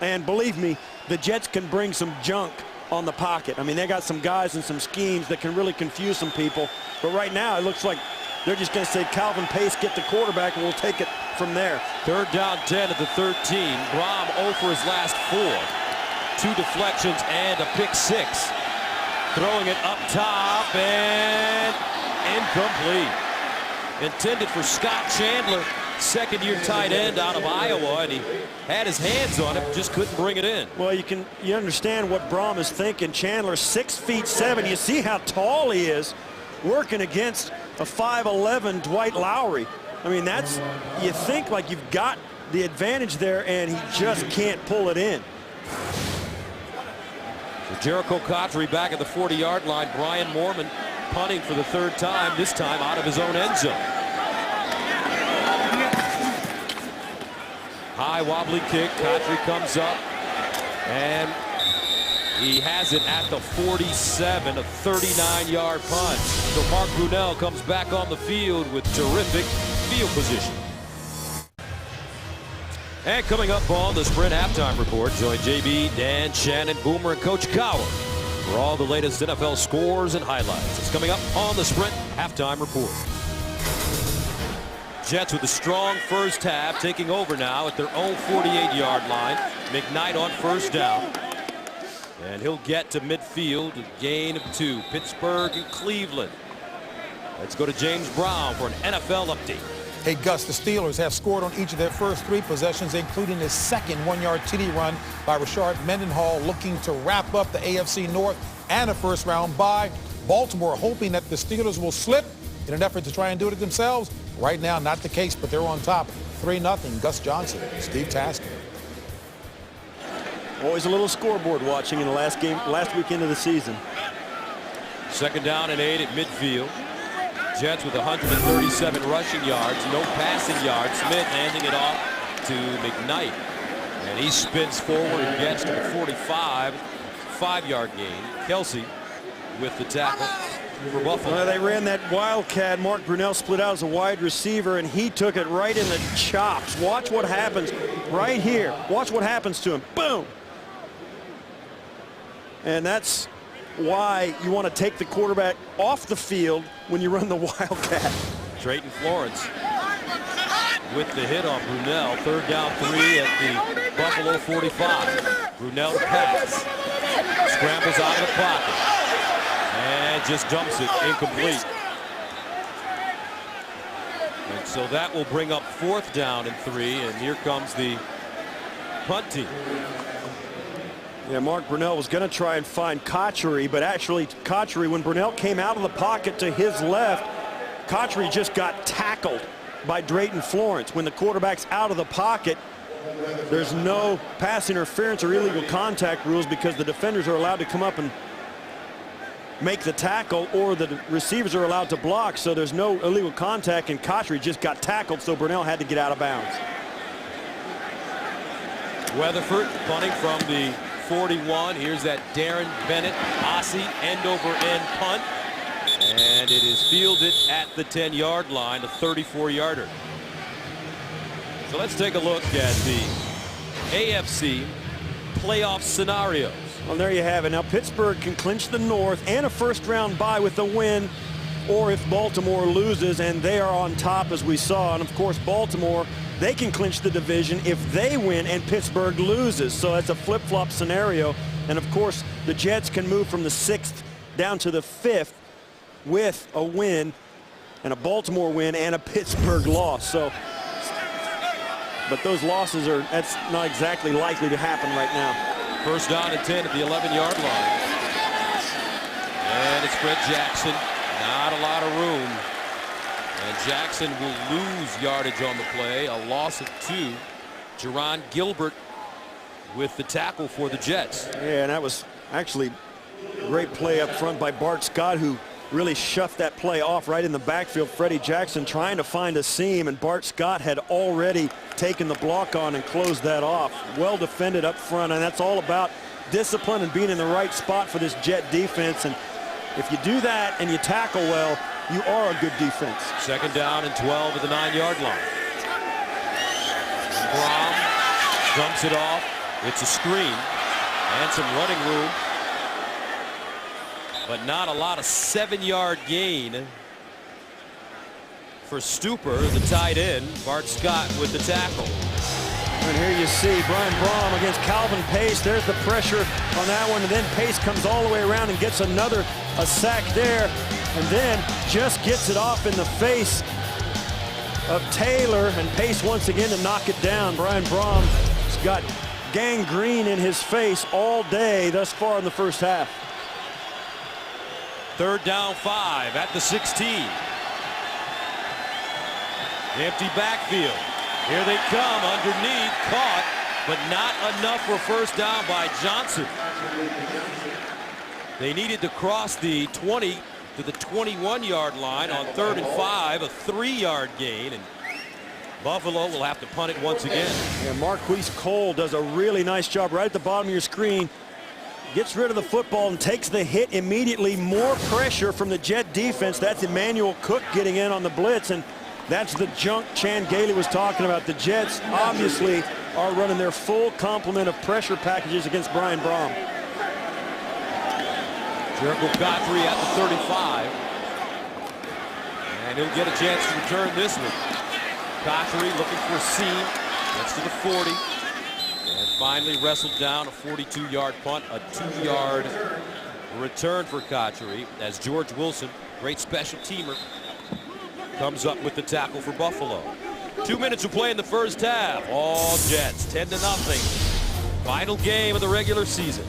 And believe me, the Jets can bring some junk on the pocket. I mean, they got some guys and some schemes that can really confuse some people. But right now, it looks like they're just going to say, Calvin Pace, get the quarterback, and we'll take it from there. 3rd down 10 at the 13. Brom 0 for his last 4. 2 deflections and a pick 6. Throwing it up top and incomplete. Intended for Scott Chandler, 2nd-year tight end out of Iowa, and he had his hands on it, just couldn't bring it in. Well, you understand what Brom is thinking. Chandler, 6'7". You see how tall he is, working against a 5'11" Dwight Lowry. I mean, that's, you think like you've got the advantage there, and he just can't pull it in. So Jericho Cotchery back at the 40-yard line. Brian Moorman punting for the 3rd time, this time out of his own end zone. High wobbly kick. Cotchery comes up, and he has it at the 47, a 39-yard punt. So Mark Brunell comes back on the field with terrific field position. And coming up on the Sprint Halftime Report, join JB, Dan, Shannon, Boomer, and Coach Cowher for all the latest NFL scores and highlights. It's coming up on the Sprint Halftime Report. Jets with a strong first half, taking over now at their own 48-yard line. McKnight on 1st down. And he'll get to midfield, a gain of 2. Pittsburgh and Cleveland. Let's go to James Brown for an NFL update. Hey, Gus, the Steelers have scored on each of their first 3 possessions, including the 2nd 1-yard TD run by Rashard Mendenhall, looking to wrap up the AFC North and a first-round bye. Baltimore hoping that the Steelers will slip in an effort to try and do it themselves. Right now, not the case, but they're on top, 3-0. Gus Johnson, Steve Tasker. Always a little scoreboard watching in the last weekend of the season. 2nd down and 8 at midfield. Jets with 137 rushing yards, no passing yards. Smith handing it off to McKnight. And he spins forward and gets to the 45, 5-yard gain. Kelsey with the tackle for Buffalo. Well, they ran that wildcat. Mark Brunell split out as a wide receiver, and he took it right in the chops. Watch what happens right here. Watch what happens to him. Boom. And that's why you want to take the quarterback off the field when you run the wildcat. Drayton Florence with the hit on Brunell. 3rd down 3 at the Buffalo 45. Brunell pass. Scrambles out of the pocket. And just dumps it incomplete. And so that will bring up 4th down and 3. And here comes the punt team. Yeah, Mark Brunell was going to try and find Cotchery, but actually Cotchery, when Brunell came out of the pocket to his left, Cotchery just got tackled by Drayton Florence. When the quarterback's out of the pocket, there's no pass interference or illegal contact rules because the defenders are allowed to come up and make the tackle, or the receivers are allowed to block, so there's no illegal contact, and Cotchery just got tackled, so Brunell had to get out of bounds. Weatherford punting from the 41. Here's that Darren Bennett Aussie end-over-end punt. And it is fielded at the 10-yard line, a 34-yarder. So let's take a look at the AFC playoff scenarios. Well, there you have it. Now Pittsburgh can clinch the North and a first-round bye with a win, or if Baltimore loses, and they are on top as we saw. And of course Baltimore, they can clinch the division if they win and Pittsburgh loses. So that's a flip-flop scenario. And of course the Jets can move from the 6th down to the 5th with a win, and a Baltimore win and a Pittsburgh loss. So But those losses that's not exactly likely to happen right now. First down and 10 at the 11-yard line. And it's Fred Jackson. Not a lot of room. And Jackson will lose yardage on the play. A loss of 2. Jerron Gilbert with the tackle for the Jets. Yeah, and that was actually a great play up front by Bart Scott, who really shoved that play off right in the backfield. Freddie Jackson trying to find a seam, and Bart Scott had already taken the block on and closed that off. Well defended up front, and that's all about discipline and being in the right spot for this Jet defense. And if you do that and you tackle well, you are a good defense. Second down and 12 at the 9-yard line. Brom dumps it off. It's a screen and some running room, but not a lot of 7-yard gain for Stuper, the tight end. Bart Scott with the tackle. And here you see Brian Brom against Calvin Pace. There's the pressure on that one, and then Pace comes all the way around and gets a sack there, and then just gets it off in the face of Taylor, and Pace once again to knock it down. Brian Brom has got gangrene in his face all day thus far in the first half. Third down 5 at the 16. Empty backfield. Here they come underneath, caught, but not enough for first down by Johnson. They needed to cross the 20 to the 21-yard line on 3rd and 5, a 3-yard gain, and Buffalo will have to punt it once again. Yeah, Marquise Cole does a really nice job right at the bottom of your screen. Gets rid of the football and takes the hit immediately. More pressure from the Jet defense. That's Emmanuel Cook getting in on the blitz, and that's the junk Chan Gailey was talking about. The Jets obviously are running their full complement of pressure packages against Brian Brom. Jericho Godfrey at the 35. And he'll get a chance to return this one. Godfrey looking for a seam. Gets to the 40. And finally wrestled down a 42-yard punt. A 2-yard return for Godfrey as George Wilson, great special teamer, comes up with the tackle for Buffalo. 2 minutes to play in the first half. All Jets, 10-0. Final game of the regular season.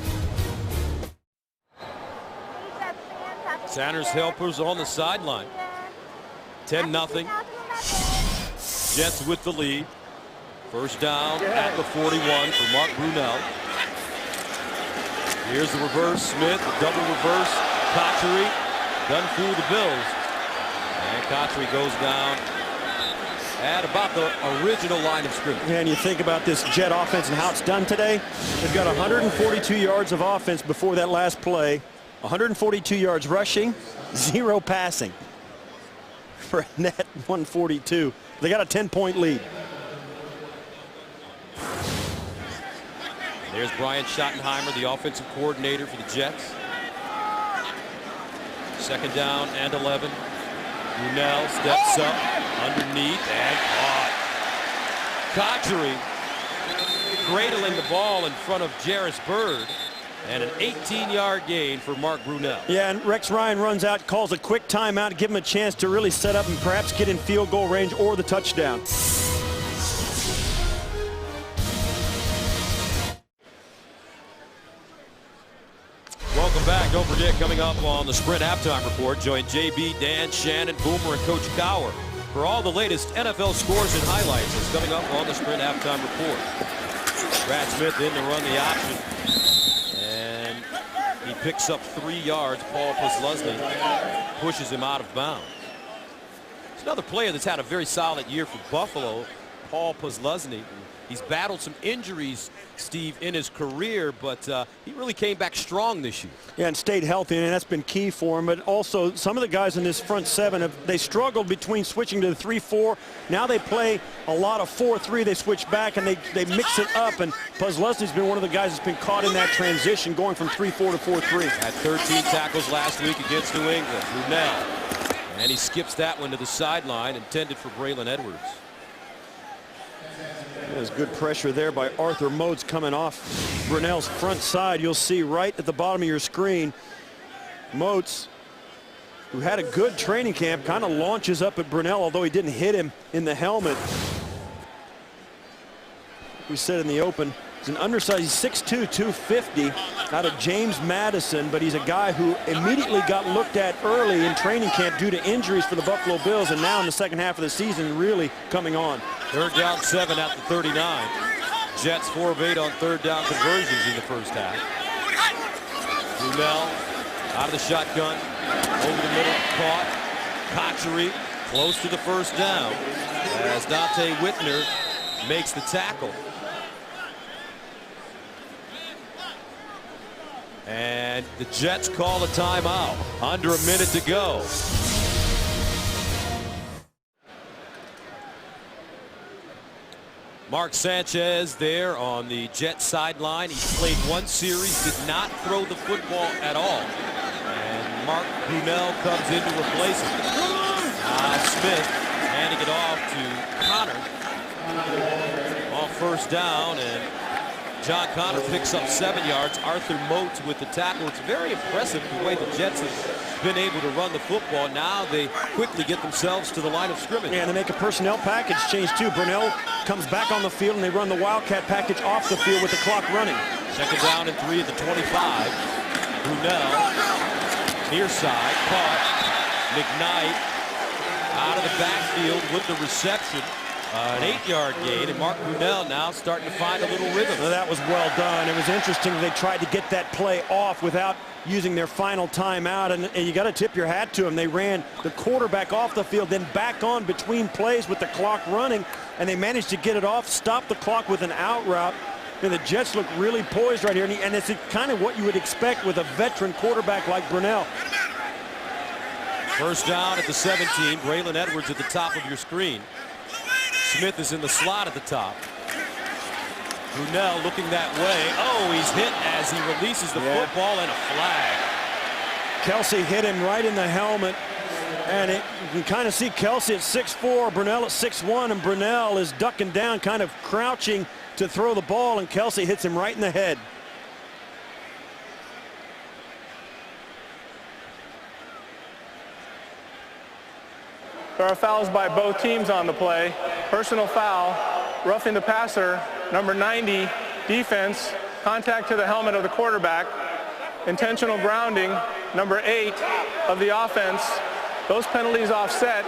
Sanders helpers on the sideline. 10-0. Jets with the lead. First down at the 41 for Mark Brunell. Here's the reverse. Smith, double reverse. Cotchery doesn't fool the Bills. And Cotchery goes down at about the original line of scrimmage. And you think about this Jet offense and how it's done today. They've got 142 yards of offense before that last play. 142 yards rushing, 0 passing. For a net 142. They got a 10-point lead. There's Brian Schottenheimer, the offensive coordinator for the Jets. Second down and 11. Brunell steps up underneath and caught. Cotchery cradling the ball in front of Jarris Byrd. And an 18-yard gain for Mark Brunell. Yeah, and Rex Ryan runs out, calls a quick timeout to give him a chance to really set up and perhaps get in field goal range or the touchdown. Welcome back. Don't forget, coming up on the Sprint Halftime Report, join JB, Dan, Shannon, Boomer, and Coach Cowher for all the latest NFL scores and highlights. It's coming up on the Sprint Halftime Report. Brad Smith in to run the option. He picks up 3 yards. Paul Posluszny pushes him out of bounds. It's another player that's had a very solid year for Buffalo, Paul Posluszny. He's battled some injuries, Steve, in his career, but he really came back strong this year. Yeah, and stayed healthy, and that's been key for him. But also, some of the guys in this front seven, they struggled between switching to the 3-4. Now they play a lot of 4-3. They switch back, and they mix it up. And Posluszny's been one of the guys that's been caught in that transition, going from 3-4 to 4-3. Had 13 tackles last week against New England. Brunell. And he skips that one to the sideline, intended for Braylon Edwards. There's good pressure there by Arthur Moats coming off Brunell's front side. You'll see right at the bottom of your screen, Moats, who had a good training camp, kind of launches up at Brunell, although he didn't hit him in the helmet. we said in the open, he's an undersized, he's 6'2", 250 out of James Madison, but he's a guy who immediately got looked at early in training camp due to injuries for the Buffalo Bills, and now in the second half of the season really coming on. Third down 7 at the 39. Jets 4 of 8 on third down conversions in the first half. Brunell out of the shotgun, over the middle, caught. Cotchery close to the first down as Dante Whitner makes the tackle. And the Jets call a timeout. Under a minute to go. Mark Sanchez there on the Jets sideline. He played one series, did not throw the football at all. And Mark Brunell comes in to replace him. Smith handing it off to Connor on first down, and John Connor picks up 7 yards. Arthur Moats with the tackle. It's very impressive the way the Jets have been able to run the football. Now they quickly get themselves to the line of scrimmage. Yeah, and they make a personnel package change too. Brunell comes back on the field and they run the Wildcat package off the field with the clock running. Second down and 3 at the 25. Brunell, near side, caught. McKnight out of the backfield with the reception. An 8-yard gain, and Mark Brunell now starting to find a little rhythm. Well, that was well done. It was interesting they tried to get that play off without using their final timeout, and you got to tip your hat to them. They ran the quarterback off the field, then back on between plays with the clock running, and they managed to get it off, stop the clock with an out route. And the Jets look really poised right here, and it's kind of what you would expect with a veteran quarterback like Brunell. First down at the 17. Braylon Edwards at the top of your screen. Smith is in the slot at the top. Brunell looking that way. Oh, he's hit as he releases the football, and a flag. Kelsey hit him right in the helmet, and you can kind of see Kelsey at 6'4", Brunell at 6'1", and Brunell is ducking down, kind of crouching to throw the ball, and Kelsey hits him right in the head. There are fouls by both teams on the play. Personal foul, roughing the passer, number 90, defense, contact to the helmet of the quarterback, intentional grounding, number 8 of the offense. Those penalties offset.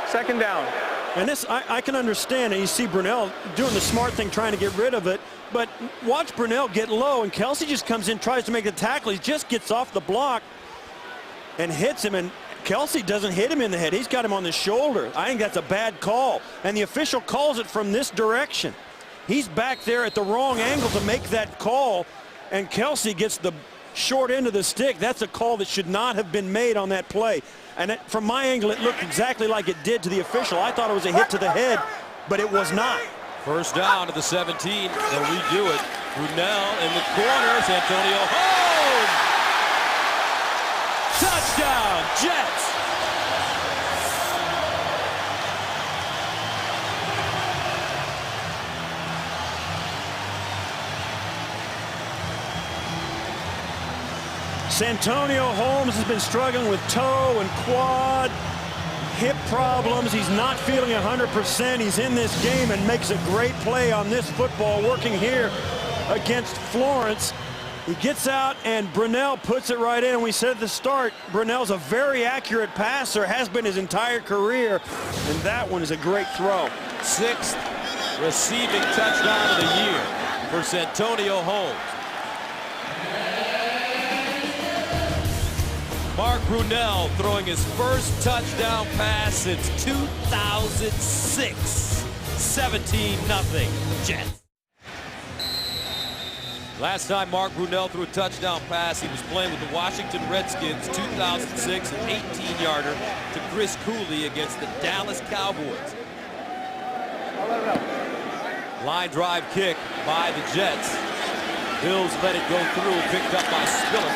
Second down. And this, I can understand, and you see Brunell doing the smart thing, trying to get rid of it, but watch Brunell get low, and Kelsey just comes in, tries to make the tackle. He just gets off the block and hits him, and Kelsey doesn't hit him in the head. He's got him on the shoulder. I think that's a bad call, and the official calls it from this direction. He's back there at the wrong angle to make that call, and Kelsey gets the short end of the stick. That's a call that should not have been made on that play. And from my angle, it looked exactly like it did to the official. I thought it was a hit to the head, but it was not. First down to the 17. They'll redo it. Brunell in the corner. Santonio home. Touchdown, Jets. Santonio Holmes has been struggling with toe and quad, hip problems. He's not feeling 100%. He's in this game and makes a great play on this football, working here against Florence. He gets out, and Brunell puts it right in. We said at the start, Brunell's a very accurate passer, has been his entire career, and that one is a great throw. 6th receiving touchdown of the year for Santonio Holmes. Mark Brunell throwing his first touchdown pass since 2006. 17-0 Jets. Last time Mark Brunell threw a touchdown pass, he was playing with the Washington Redskins, 2006, an 18-yarder to Chris Cooley against the Dallas Cowboys. Line drive kick by the Jets. Bills let it go through, picked up by Spiller.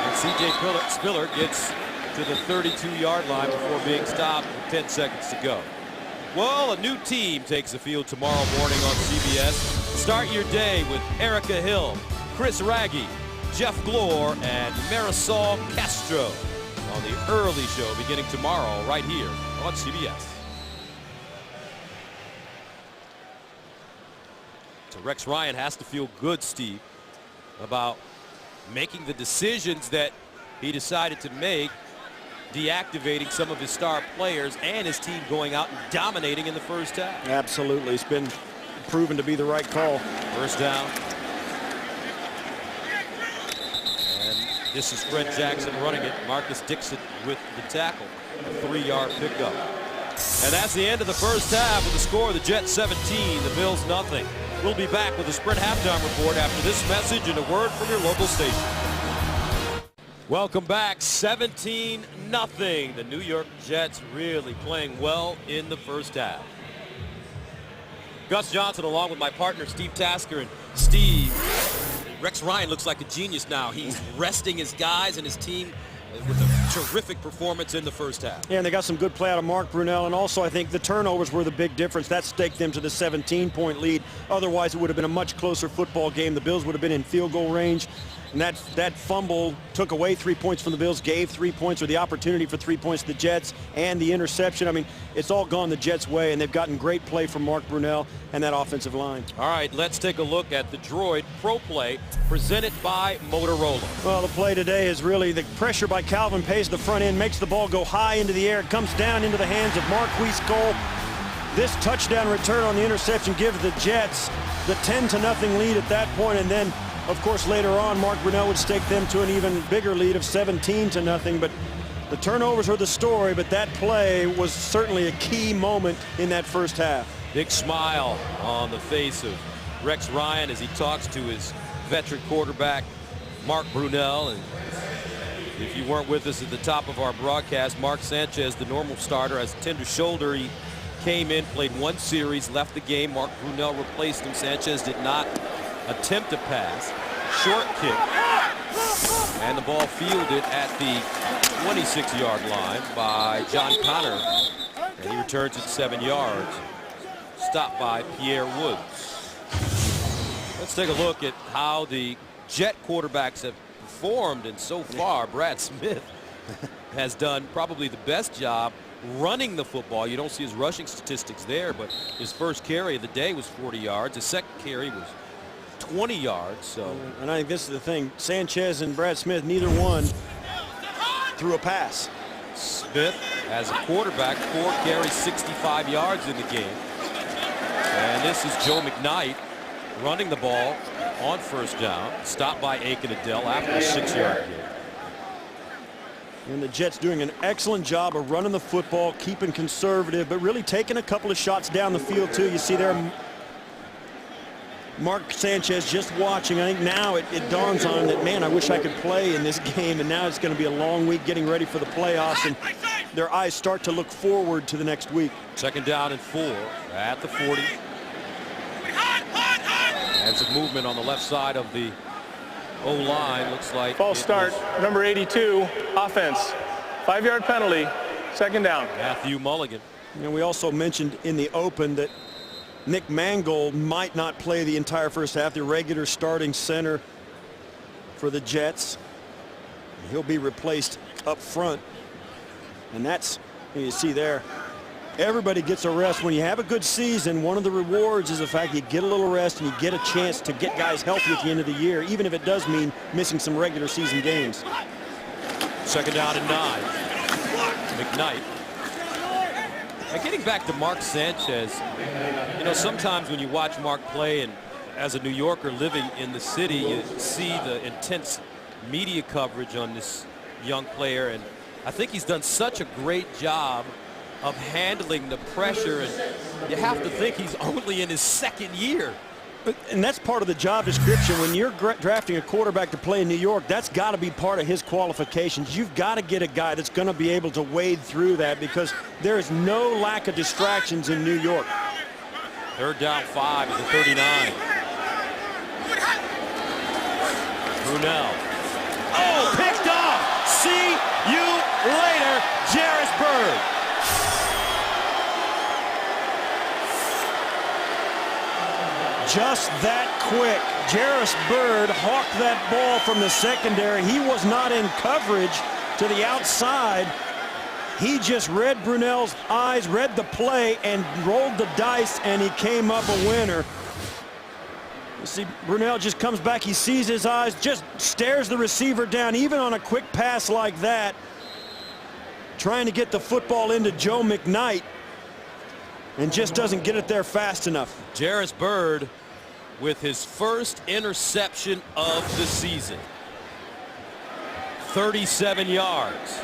And C.J. Spiller gets to the 32-yard line before being stopped with 10 seconds to go. Well, a new team takes the field tomorrow morning on CBS. Start your day with Erica Hill, Chris Raggi, Jeff Glor, and Marisol Castro on the early show beginning tomorrow right here on CBS. So Rex Ryan has to feel good, Steve, about making the decisions that he decided to make, deactivating some of his star players, and his team going out and dominating in the first half. Absolutely. It's been proven to be the right call. First down. And this is Fred Jackson running it. Marcus Dixon with the tackle. A 3-yard pickup. And that's the end of the first half with the score of the Jets 17, the Bills nothing. We'll be back with a Sprint halftime report after this message and a word from your local station. Welcome back. 17-0. The New York Jets really playing well in the first half. Gus Johnson along with my partner Steve Tasker. And Steve, Rex Ryan looks like a genius now. He's resting his guys and his team with a terrific performance in the first half. Yeah, and they got some good play out of Mark Brunell, and also I think the turnovers were the big difference. That staked them to the 17-point lead. Otherwise, it would have been a much closer football game. The Bills would have been in field goal range, and that fumble took away 3 points from the Bills, gave 3 points, or the opportunity for 3 points to the Jets, and the interception. I mean, it's all gone the Jets' way, and they've gotten great play from Mark Brunell and that offensive line. All right, let's take a look at the Droid Pro Play presented by Motorola. Well, the play today is really the pressure by Calvin Pace, the front end, makes the ball go high into the air. It comes down into the hands of Marquise Cole. This touchdown return on the interception gives the Jets the 10-0 lead at that point, and then, of course, later on, Mark Brunell would stake them to an even bigger lead of 17-0. But the turnovers are the story, but that play was certainly a key moment in that first half. Big smile on the face of Rex Ryan as he talks to his veteran quarterback, Mark Brunell. And if you weren't with us at the top of our broadcast, Mark Sanchez, the normal starter, has a tender shoulder. He came in, played 1 series, left the game. Mark Brunell replaced him. Sanchez did not attempt to pass. Short kick. And the ball fielded at the 26-yard line by John Connor. And he returns it 7 yards. Stopped by Pierre Woods. Let's take a look at how the Jet quarterbacks have performed, and so far Brad Smith has done probably the best job running the football. You don't see his rushing statistics there, but his first carry of the day was 40 yards. His second carry was 20 yards. So, and I think this is the thing. Sanchez and Brad Smith, neither one threw a pass. Smith, as a quarterback, 4 carries, 65 yards in the game. And this is Joe McKnight running the ball on first down, stopped by Aiken Adele after a 6-yard gain. And the Jets doing an excellent job of running the football, keeping conservative, but really taking a couple of shots down the field too. You see there Mark Sanchez just watching. I think now it dawns on him that, man, I wish I could play in this game, and now it's going to be a long week getting ready for the playoffs, and their eyes start to look forward to the next week. Second down and 4 at the 40. And some movement on the left side of the O-line. Looks like false start, number 82, offense. 5-yard penalty, second down. Matthew Mulligan. And we also mentioned in the open that Nick Mangold might not play the entire first half, the regular starting center for the Jets. He'll be replaced up front. And that's, you see there, everybody gets a rest. When you have a good season, one of the rewards is the fact you get a little rest and you get a chance to get guys healthy at the end of the year, even if it does mean missing some regular season games. Second down and 9. McKnight. And getting back to Mark Sanchez, you know, sometimes when you watch Mark play, and as a New Yorker living in the city, you see the intense media coverage on this young player, and I think he's done such a great job of handling the pressure, and you have to think he's only in his second year. And that's part of the job description. When you're drafting a quarterback to play in New York, that's got to be part of his qualifications. You've got to get a guy that's going to be able to wade through that, because there is no lack of distractions in New York. Third down 5 at the 39. Brunell. Oh, picked off. See you later, Jairus Byrd. Just that quick. Jairus Byrd hawked that ball from the secondary. He was not in coverage to the outside. He just read Brunell's eyes, read the play, and rolled the dice, and he came up a winner. See, Brunell just comes back. He sees his eyes, just stares the receiver down, even on a quick pass like that, trying to get the football into Joe McKnight, and just doesn't get it there fast enough. Jairus Byrd with his first interception of the season. 37 yards.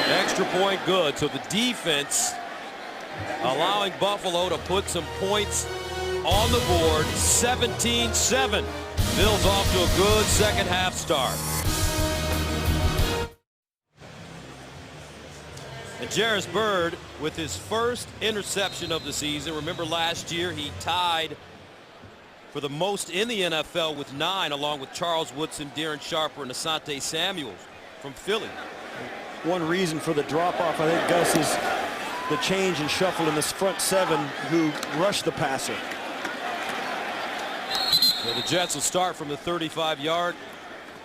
Extra point good. So the defense allowing Buffalo to put some points on the board. 17-7. Bills off to a good second half start. And Jairus Byrd with his first interception of the season. Remember last year he tied for the most in the NFL with 9, along with Charles Woodson, Darren Sharper, and Asante Samuels from Philly. One reason for the drop-off, I think, Gus, is the change and shuffle in this front 7 who rushed the passer. So the Jets will start from the 35-yard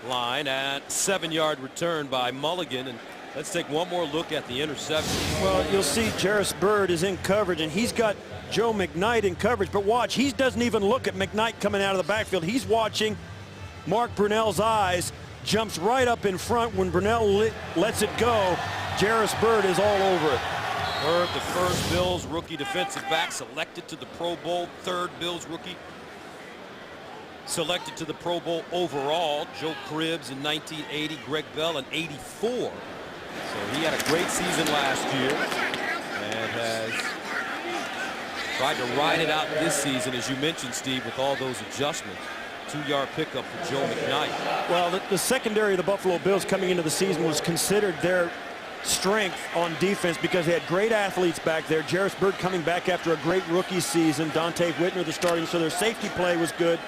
line at 7-yard return by Mulligan. And let's take one more look at the interception. Well, you'll see Jairus Byrd is in coverage, and he's got Joe McKnight in coverage. But watch, he doesn't even look at McKnight coming out of the backfield. He's watching Mark Brunell's eyes, jumps right up in front. When Brunell lets it go, Jairus Byrd is all over it. Byrd, the first Bills rookie defensive back selected to the Pro Bowl, third Bills rookie selected to the Pro Bowl overall. Joe Cribbs in 1980, Greg Bell in 84. So he had a great season last year and has tried to ride it out this season, as you mentioned, Steve, with all those adjustments. 2-yard pickup for Joe McKnight. Well, the secondary of the Buffalo Bills coming into the season was considered their strength on defense because they had great athletes back there. Jairus Byrd coming back after a great rookie season. Dante Whitner, the starting, so their safety play was good.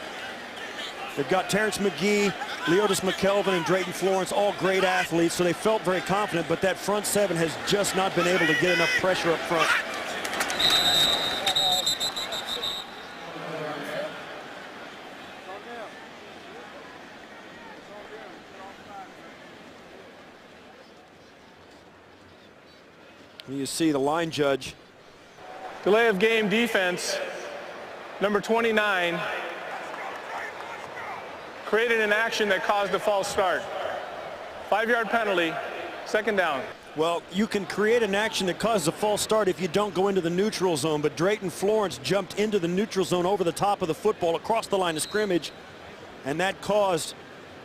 They've got Terrence McGee, Leodis McKelvin, and Drayton Florence, all great athletes, so they felt very confident, but that front 7 has just not been able to get enough pressure up front. You see the line judge. Delay of game defense, number 29, created an action that caused a false start. 5-yard penalty, second down. Well, you can create an action that causes a false start if you don't go into the neutral zone, but Drayton Florence jumped into the neutral zone over the top of the football across the line of scrimmage, and that caused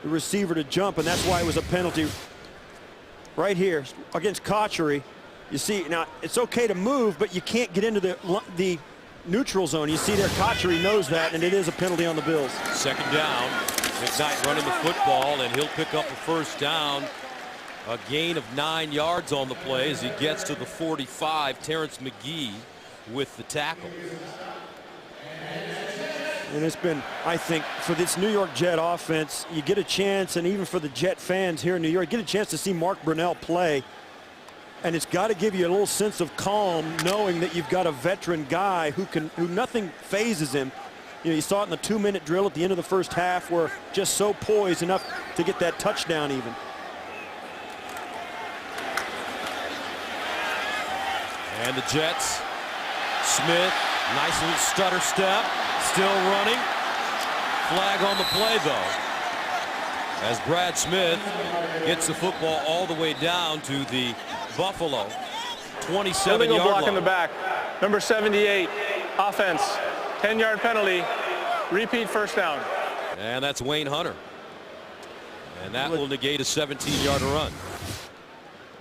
the receiver to jump, and that's why it was a penalty. Right here against Cotchery, you see, now it's okay to move, but you can't get into the neutral zone. You see there, Cotchery knows that, and it is a penalty on the Bills. Second down. McKnight running the football, and he'll pick up a first down. A gain of 9 yards on the play as he gets to the 45. Terrence McGee with the tackle. And it's been, I think, for this New York Jet offense, you get a chance, and even for the Jet fans here in New York, get a chance to see Mark Brunell play. And it's got to give you a little sense of calm knowing that you've got a veteran guy who nothing phases him. You know, you saw it in the 2-minute drill at the end of the first half, where just so poised enough to get that touchdown even. And the Jets, Smith, nice little stutter step, still running. Flag on the play though, as Brad Smith gets the football all the way down to the Buffalo 27-yard line. Block in the back, number 78, offense. 10-yard penalty, repeat first down. And that's Wayne Hunter. And that will negate a 17-yard run.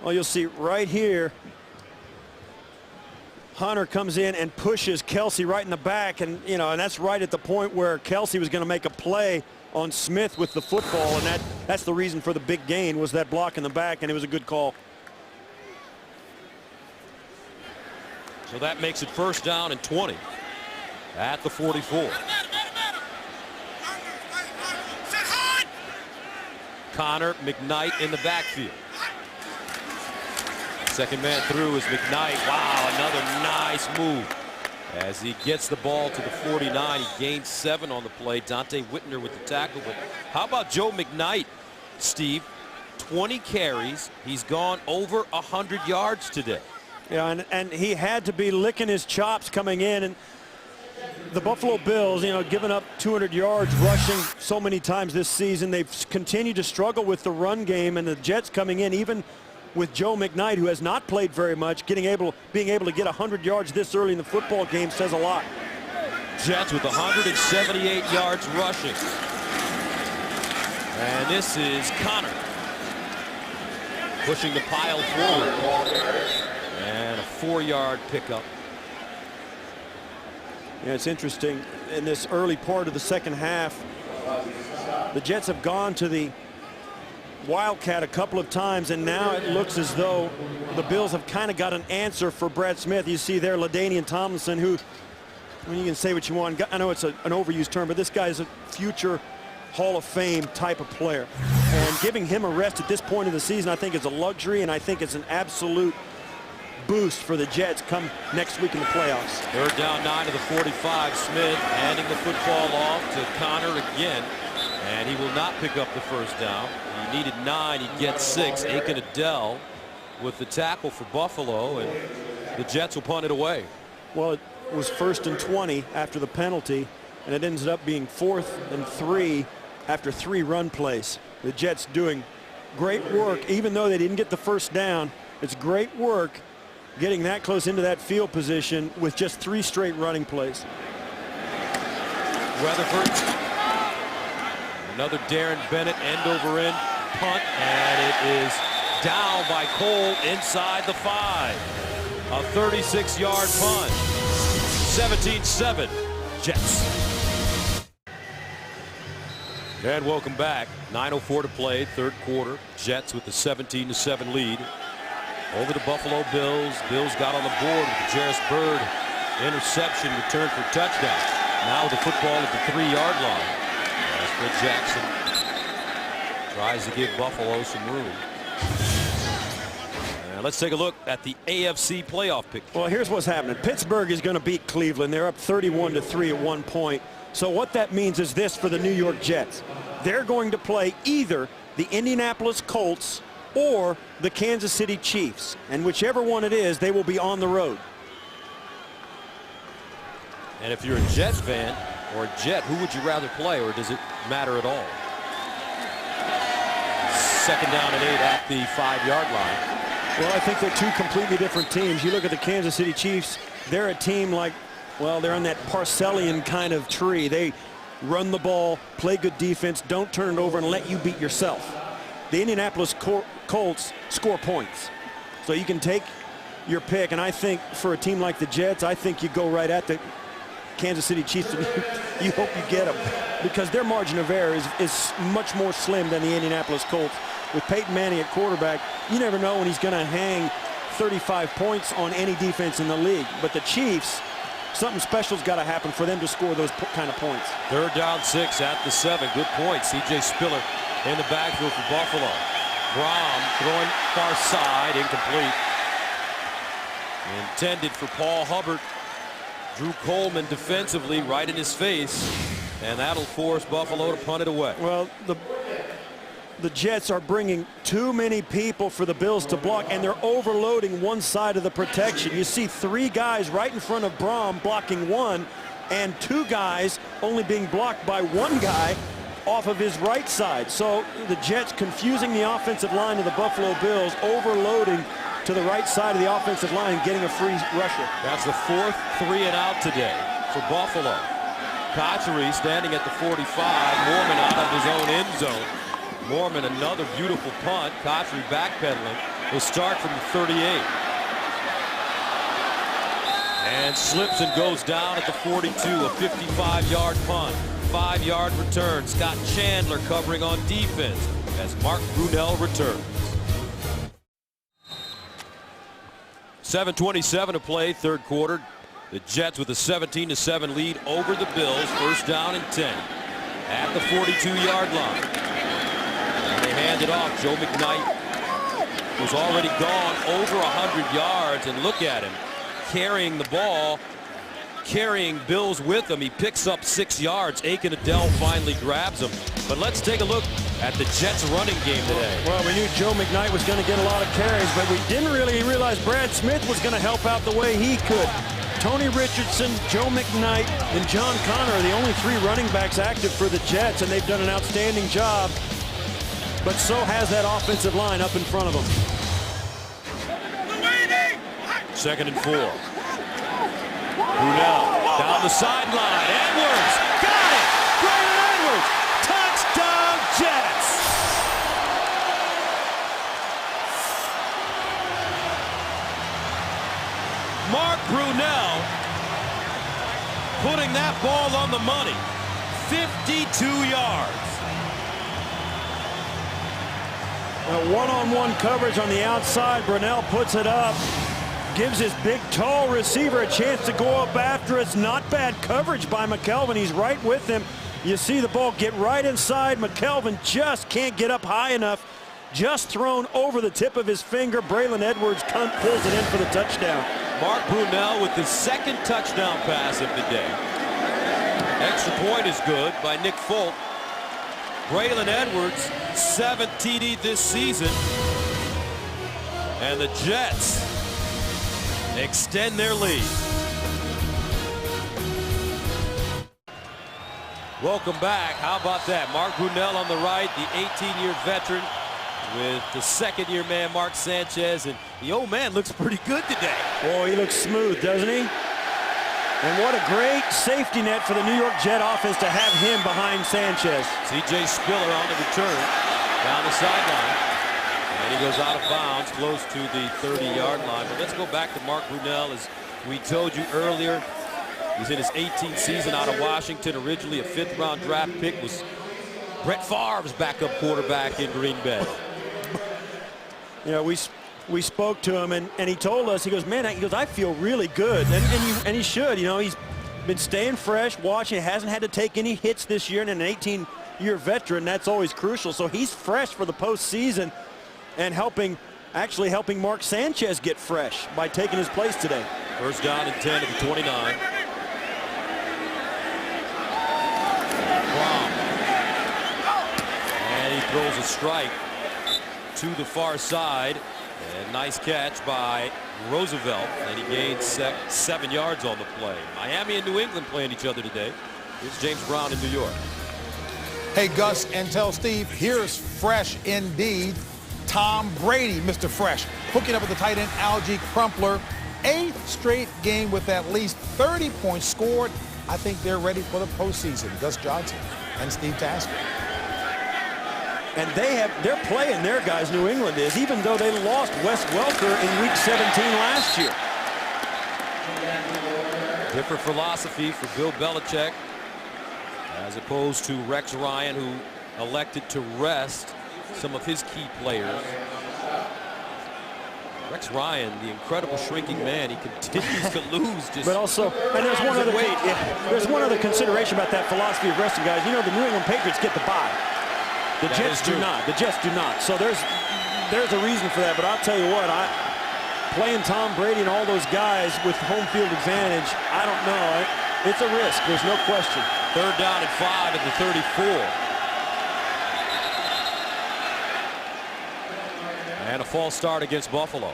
Well, you'll see right here, Hunter comes in and pushes Kelsey right in the back, and and that's right at the point where Kelsey was going to make a play on Smith with the football, and that's the reason for the big gain, was that block in the back, and it was a good call. So that makes it first down and 20 at the 44. Connor McKnight in the backfield. Second man through is McKnight. Wow, another nice move as he gets the ball to the 49. He gains 7 on the play. Dante Whitner with the tackle. But how about Joe McKnight, Steve? 20 carries. He's gone over 100 yards today. Yeah, and he had to be licking his chops coming in, and The Buffalo Bills, you know, giving up 200 yards rushing so many times this season. They've continued to struggle with the run game, and the Jets coming in, even with Joe McKnight, who has not played very much, being able to get 100 yards this early in the football game says a lot. Jets with 178 yards rushing. And this is Connor pushing the pile forward. And a 4-yard pickup. Yeah, it's interesting. In this early part of the second half, the Jets have gone to the Wildcat a couple of times, and now it looks as though the Bills have kind of got an answer for Brad Smith. You see there LaDainian Tomlinson, who, I mean, you can say what you want. I know it's an overused term, but this guy is a future Hall of Fame type of player. And giving him a rest at this point of the season, I think, is a luxury, and I think it's an absolute boost for the Jets come next week in the playoffs. Third down, 9 to the 45. Smith handing the football off to Connor again, and he will not pick up the first down. He needed 9, he gets 6. Aiken Adele with the tackle for Buffalo, and the Jets will punt it away. Well, it was 1st and 20 after the penalty, and it ends up being 4th and 3 after 3 run plays. The Jets doing great work, even though they didn't get the first down. It's great work getting that close into that field position with just 3 straight running plays. Rutherford. Another Darren Bennett end over end punt, and it is down by Cole inside the 5. A 36-yard punt. 17-7 Jets. And welcome back. 9:04 to play, third quarter. Jets with the 17-7 lead over the Buffalo Bills. Bills got on the board with the Jarris Byrd interception, return for touchdown. Now the football at the 3-yard line. As Phil Jackson tries to give Buffalo some room. And let's take a look at the AFC playoff pick. Well, here's what's happening. Pittsburgh is going to beat Cleveland. They're up 31-3 at one point. So what that means is this for the New York Jets. They're going to play either the Indianapolis Colts or the Kansas City Chiefs. And whichever one it is, they will be on the road. And if you're a Jets fan or a Jet, who would you rather play, or does it matter at all? 2nd down and 8 at the 5-yard line. Well, I think they're two completely different teams. You look at the Kansas City Chiefs, they're a team like, well, they're on that Parcellian kind of tree. They run the ball, play good defense, don't turn it over and let you beat yourself. The Indianapolis Colts score points. So you can take your pick, and I think for a team like the Jets, I think you go right at the Kansas City Chiefs and you hope you get them, because their margin of error is much more slim than the Indianapolis Colts. With Peyton Manning at quarterback, you never know when he's going to hang 35 points on any defense in the league. But the Chiefs, something special's got to happen for them to score those kind of points. 3rd down 6 at the 7. Good point. C.J. Spiller in the backfield for Buffalo. Brom throwing far side, incomplete. Intended for Paul Hubbard. Drew Coleman defensively right in his face, and that'll force Buffalo to punt it away. Well, the Jets are bringing too many people for the Bills to block, and they're overloading one side of the protection. You see 3 guys right in front of Brom blocking 1, and 2 guys only being blocked by 1 guy off of his right side. So the Jets confusing the offensive line of the Buffalo Bills, overloading to the right side of the offensive line, getting a free rusher. That's the 4th 3-and-out today for Buffalo. Cotchery standing at the 45. Mormon out of his own end zone. Mormon, another beautiful punt. Cotchery backpedaling. He'll start from the 38. And slips and goes down at the 42. A 55-yard punt. 5-yard return. Scott Chandler covering on defense as Mark Brunell returns. 7:27 to play, third quarter. The Jets with a 17-7 lead over the Bills. 1st down and 10 at the 42-yard line. And they hand it off. Joe McKnight, who's already gone over 100 yards, and look at him carrying the ball, carrying Bills with him. He picks up 6 yards. Aiken Adele finally grabs him. But let's take a look at the Jets running game today. Well, we knew Joe McKnight was going to get a lot of carries, but we didn't really realize Brad Smith was going to help out the way he could. Tony Richardson, Joe McKnight, and John Connor are the only 3 running backs active for the Jets, and they've done an outstanding job. But so has that offensive line up in front of them. 2nd and 4. Brunell down the sideline. Edwards got it. Braylon Edwards. Touchdown Jets. Mark Brunell putting that ball on the money. 52 yards. One-on-one coverage on the outside. Brunell puts it up. Gives his big, tall receiver a chance to go up after. It's not bad coverage by McKelvin. He's right with him. You see the ball get right inside. McKelvin just can't get up high enough. Just thrown over the tip of his finger. Braylon Edwards pulls it in for the touchdown. Mark Brunell with the 2nd touchdown pass of the day. Extra point is good by Nick Folk. Braylon Edwards, 7th TD this season. And the Jets extend their lead. Welcome back. How about that? Mark Brunell on the right, the 18-year veteran with the 2nd-year man, Mark Sanchez. And the old man looks pretty good today. Oh, he looks smooth, doesn't he? And what a great safety net for the New York Jet offense to have him behind Sanchez. C.J. Spiller on the return down the sideline. And he goes out of bounds close to the 30-yard line. But let's go back to Mark Brunell. As we told you earlier, he's in his 18th season out of Washington. Originally a 5th-round draft pick. Was Brett Favre's backup quarterback in Green Bay. You know, we spoke to him, and he told us, he goes, man, I feel really good. And he should. You know, he's been staying fresh, watching. Hasn't had to take any hits this year, and an 18-year veteran, that's always crucial. So he's fresh for the postseason and actually helping Mark Sanchez get fresh by taking his place today. 1st down and 10 at the 29. Wow. And he throws a strike to the far side. And nice catch by Roosevelt, and he gains 7 yards on the play. Miami and New England playing each other today. Here's James Brown in New York. Hey, Gus, and tell Steve, here's fresh indeed. Tom Brady, Mr. Fresh, hooking up with the tight end Algie Crumpler. 8th straight game with at least 30 points scored. I think they're ready for the postseason. Gus Johnson and Steve Tasker. And they're playing their guys, New England is, even though they lost Wes Welker in Week 17 last year. Different philosophy for Bill Belichick, as opposed to Rex Ryan, who elected to rest some of his key players. Rex Ryan, the incredible shrinking man, he continues to lose. But also, and there's one other consideration about that philosophy of resting guys. You know, the New England Patriots get the bye. The Jets do not. The Jets do not. So there's a reason for that. But I'll tell you what, playing Tom Brady and all those guys with home field advantage, I don't know. It's a risk. There's no question. 3rd down and 5 at the 34. And a false start against Buffalo.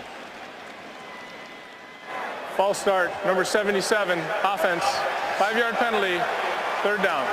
False start, number 77, offense. 5-yard penalty, 3rd down.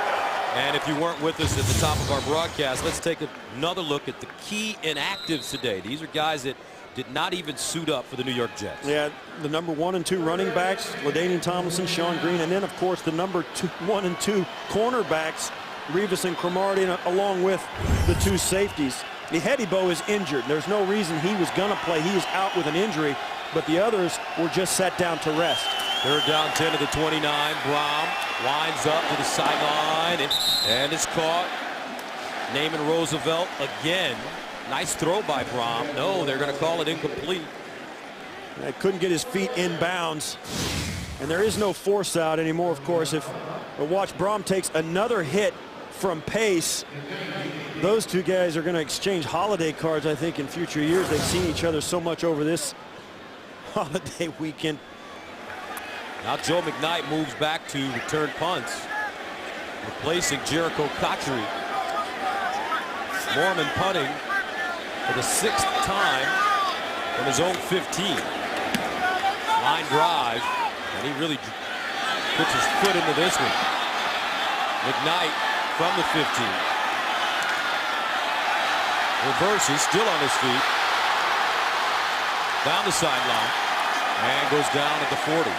And if you weren't with us at the top of our broadcast, let's take another look at the key inactives today. These are guys that did not even suit up for the New York Jets. Yeah, the number 1 and 2 running backs, LaDainian Tomlinson, Sean Green, and then, of course, the number 1 and 2 cornerbacks, Revis and Cromartie, along with the 2 safeties. Ihedibo is injured. There's no reason he was going to play. He was out with an injury, but the others were just sat down to rest. 3rd down, 10 to the 29. Brom winds up to the sideline, and it's caught. Naaman Roosevelt again. Nice throw by Brom. No, they're going to call it incomplete. He couldn't get his feet in bounds. And there is no force out anymore, of course. Watch, Brom takes another hit from Pace. Those 2 guys are going to exchange holiday cards, I think, in future years. They've seen each other so much over this holiday weekend. Now Joe McKnight moves back to return punts, replacing Jericho Cotchery. Mormon punting for the 6th time from his own 15. Line drive, And he really puts his foot into this one. McKnight from the 15. Reverses, still on his feet. Down the sideline. And goes down at the 40.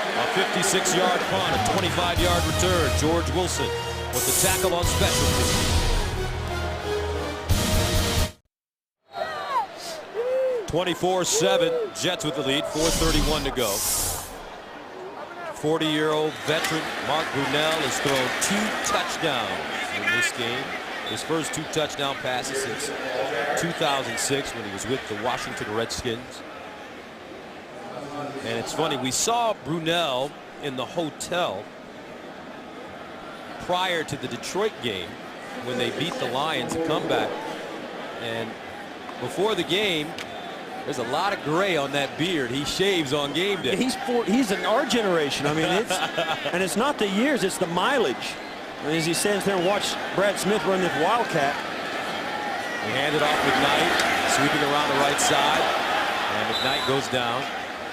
A 56-yard punt, a 25-yard return. George Wilson with the tackle on special teams. 24-7, Jets with the lead, 4:31 to go. 40-year-old veteran Mark Brunell has thrown 2 touchdowns in this game. His first 2 touchdown passes since 2006 when he was with the Washington Redskins. And it's funny, we saw Brunell in the hotel prior to the Detroit game when they beat the Lions, a comeback. And before the game, there's a lot of gray on that beard. He shaves on game day. He's in our generation. I mean, and it's not the years, it's the mileage. And as he stands there and watch Brad Smith run this Wildcat. He handed off McKnight, sweeping around the right side. And McKnight goes down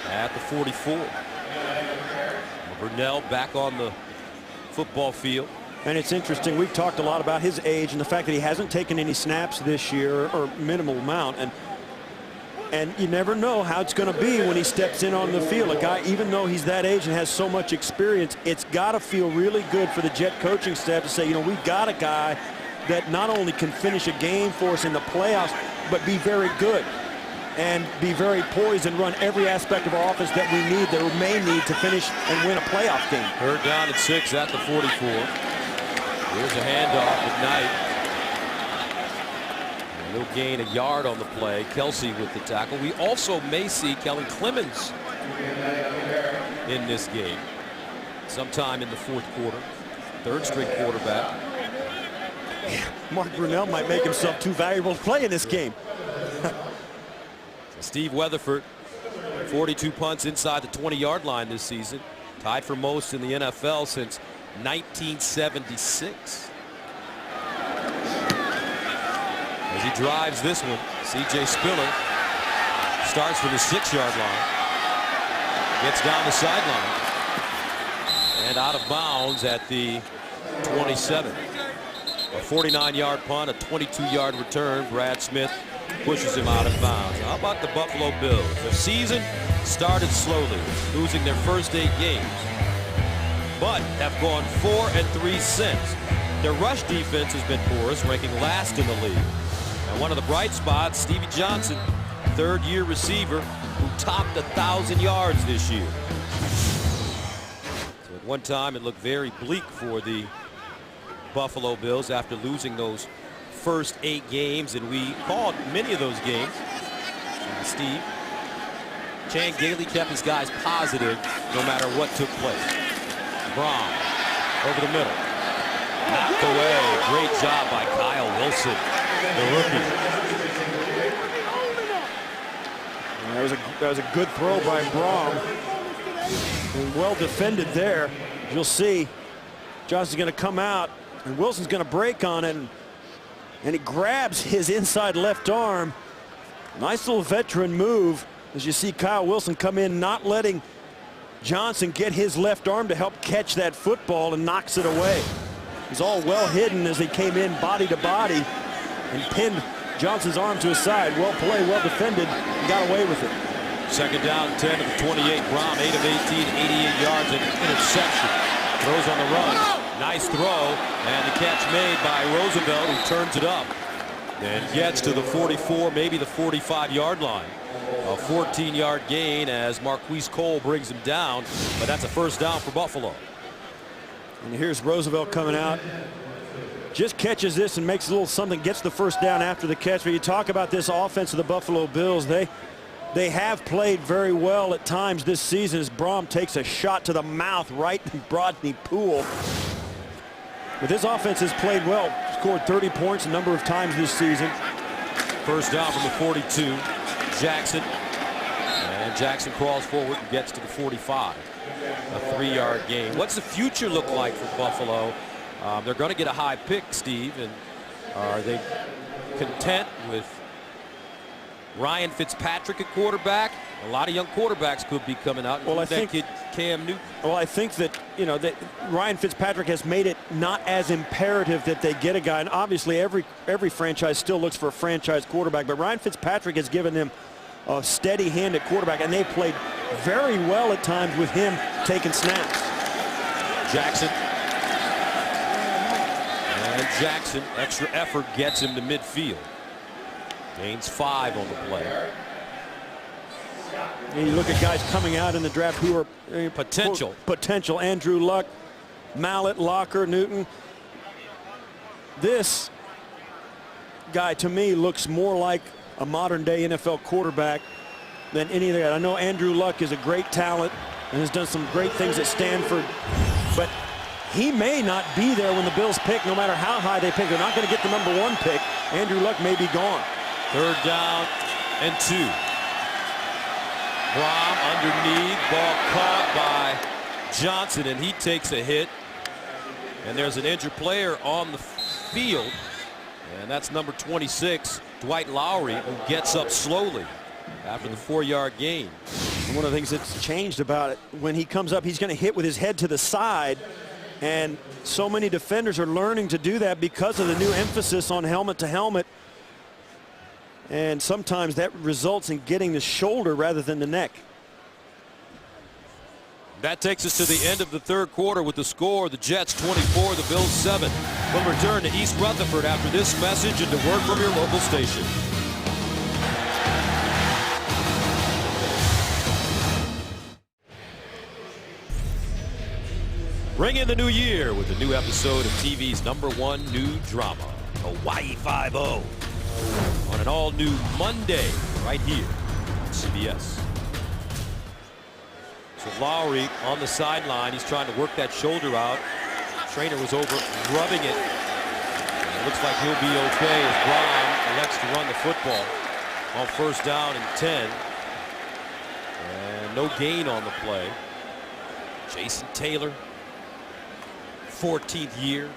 at the 44. Brunell back on the football field. And it's interesting, we've talked a lot about his age and the fact that he hasn't taken any snaps this year, or minimal amount. And you never know how it's going to be when he steps in on the field. A guy, even though he's that age and has so much experience, it's got to feel really good for the Jet coaching staff to say, you know, we've got a guy that not only can finish a game for us in the playoffs, but be very good and be very poised and run every aspect of our offense that we need, that we may need to finish and win a playoff game. Third down at 6 at the 44. Here's a handoff at Knight. He'll gain a yard on the play. Kelsey with the tackle. We also may see Kellen Clemens in this game sometime in the 4th quarter. 3rd string quarterback. Mark Brunell might make himself too valuable to play in this game. Steve Weatherford, 42 punts inside the 20-yard line this season. Tied for most in the NFL since 1976. As he drives this one, C.J. Spiller starts from the 6-yard line. Gets down the sideline. And out of bounds at the 27. A 49-yard punt, a 22-yard return. Brad Smith pushes him out of bounds. How about the Buffalo Bills? Their season started slowly, losing their first 8 games, but have gone 4-3 since. Their rush defense has been porous, ranking last in the league. And one of the bright spots, Stevie Johnson, 3rd-year receiver who topped 1,000 yards this year. So at one time it looked very bleak for the Buffalo Bills after losing those first 8 games, and we called many of those games. Steve, Chan Gailey kept his guys positive no matter what took place. Braum over the middle. Knocked away. Great job by Kyle Wilson, the rookie. That was a good throw by Braum. Well defended there. You'll see Johnson's going to come out, and Wilson's going to break on it. And he grabs his inside left arm. Nice little veteran move as you see Kyle Wilson come in, not letting Johnson get his left arm to help catch that football, and knocks it away. He's all well hidden as he came in body to body and pinned Johnson's arm to his side. Well played, well defended, and got away with it. 2nd down, 10 of the 28. Braum 8 of 18, 88 yards, and interception. Throws on the run. Nice throw, and the catch made by Roosevelt, who turns it up and gets to the 44, maybe the 45-yard line. A 14-yard gain as Marquise Cole brings him down, but that's a 1st down for Buffalo. And here's Roosevelt coming out. Just catches this and makes a little something, gets the 1st down after the catch. But you talk about this offense of the Buffalo Bills. They have played very well at times this season as Braum takes a shot to the mouth right in Brodney Poole. But this offense has played well, scored 30 points a number of times this season. 1st down from the 42. Jackson. And Jackson crawls forward and gets to the 45. A 3-yard gain. What's the future look like for Buffalo? They're going to get a high pick, Steve, and are they content with Ryan Fitzpatrick at quarterback, A lot of young quarterbacks could be coming out. Well, I that think kid Cam Newton. Well, I think that, you know, that Ryan Fitzpatrick has made it not as imperative that they get a guy. And obviously every franchise still looks for a franchise quarterback. But Ryan Fitzpatrick has given them a steady hand at quarterback. And they've played very well at times with him taking snaps. Jackson. And Jackson, extra effort gets him to midfield. Gains 5 on the play. And you look at guys coming out in the draft who are potential. Andrew Luck, Mallett, Locker, Newton. This guy to me looks more like a modern day NFL quarterback than any of that. I know Andrew Luck is a great talent and has done some great things at Stanford, but he may not be there when the Bills pick, no matter how high they pick. They're not going to get the #1 pick. Andrew Luck may be gone. 3rd down and 2. Brom underneath, ball caught by Johnson, and he takes a hit. And there's an injured player on the field, and that's number 26, Dwight Lowry, who gets up slowly after the 4-yard gain. And one of the things that's changed about it, when he comes up, he's going to hit with his head to the side, and so many defenders are learning to do that because of the new emphasis on helmet to helmet. And sometimes that results in getting the shoulder rather than the neck. That takes us to the end of the 3rd quarter with the score: the Jets 24, the Bills 7. We'll return to East Rutherford after this message and to word from your local station. Ring in the new year with a new episode of TV's #1 new drama, Hawaii Five-0. On an all-new Monday right here on CBS. So Lowry on the sideline. He's trying to work that shoulder out. Trainer was over rubbing it. And it looks like he'll be okay as Brom elects to run the football on 1st down and 10. And no gain on the play. Jason Taylor, 14th year.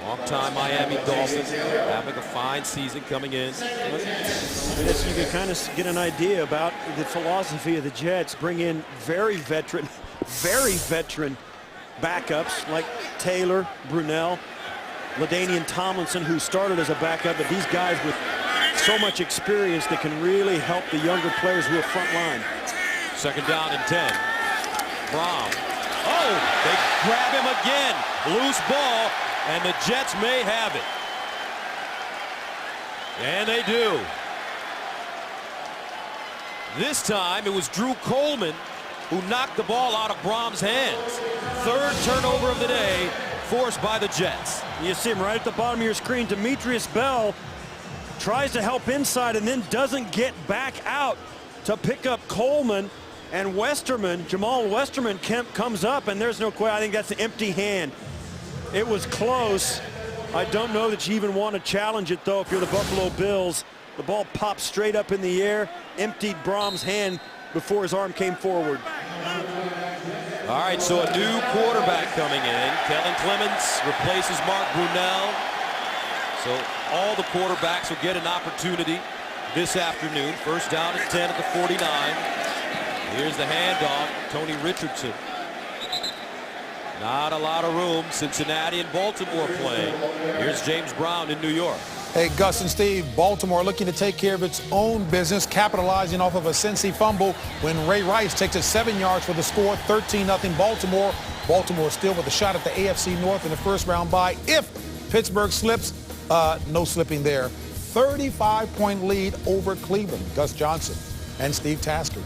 Long-time Miami Dolphins, having a fine season coming in. You can kind of get an idea about the philosophy of the Jets. Bring in very veteran backups like Taylor, Brunell, LaDainian Tomlinson, who started as a backup, but these guys with so much experience that can really help the younger players who are front line. 2nd down and 10. Brom. Oh, they grab him again. Loose ball. And the Jets may have it. And they do. This time it was Drew Coleman who knocked the ball out of Brom's hands. 3rd turnover of the day forced by the Jets. You see him right at the bottom of your screen. Demetrius Bell tries to help inside and then doesn't get back out to pick up Coleman. And Westerman, Jamal Westerman comes up, and there's no question. I think that's an empty hand. It was close. I don't know that you even want to challenge it, though, if you're the Buffalo Bills. The ball popped straight up in the air, emptied Brom's hand before his arm came forward. All right, so a new quarterback coming in. Kellen Clemens replaces Mark Brunell. So all the quarterbacks will get an opportunity this afternoon. 1st down and 10 at the 49. Here's the handoff, Tony Richardson. Not a lot of room. Cincinnati and Baltimore playing. Here's James Brown in New York. Hey, Gus and Steve, Baltimore looking to take care of its own business, capitalizing off of a Cincy fumble when Ray Rice takes it 7 yards for the score, 13-0 Baltimore. Baltimore still with a shot at the AFC North in the 1st round bye. If Pittsburgh slips, no slipping there. 35-point lead over Cleveland. Gus Johnson and Steve Tasker.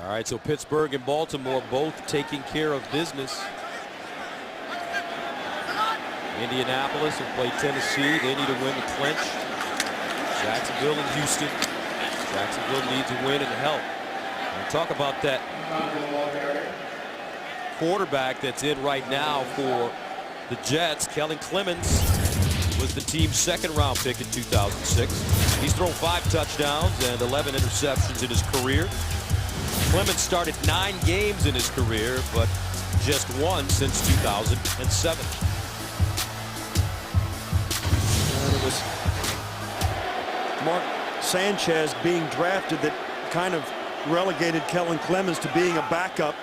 All right, so Pittsburgh and Baltimore both taking care of business. Indianapolis will play Tennessee. They need to win the clinch. Jacksonville and Houston. Jacksonville needs a win and help. And talk about that quarterback that's in right now for the Jets. Kellen Clemens was the team's 2nd-round pick in 2006. He's thrown 5 touchdowns and 11 interceptions in his career. Clemens started 9 games in his career, but just 1 since 2007. And it was Mark Sanchez being drafted that kind of relegated Kellen Clemens to being a backup.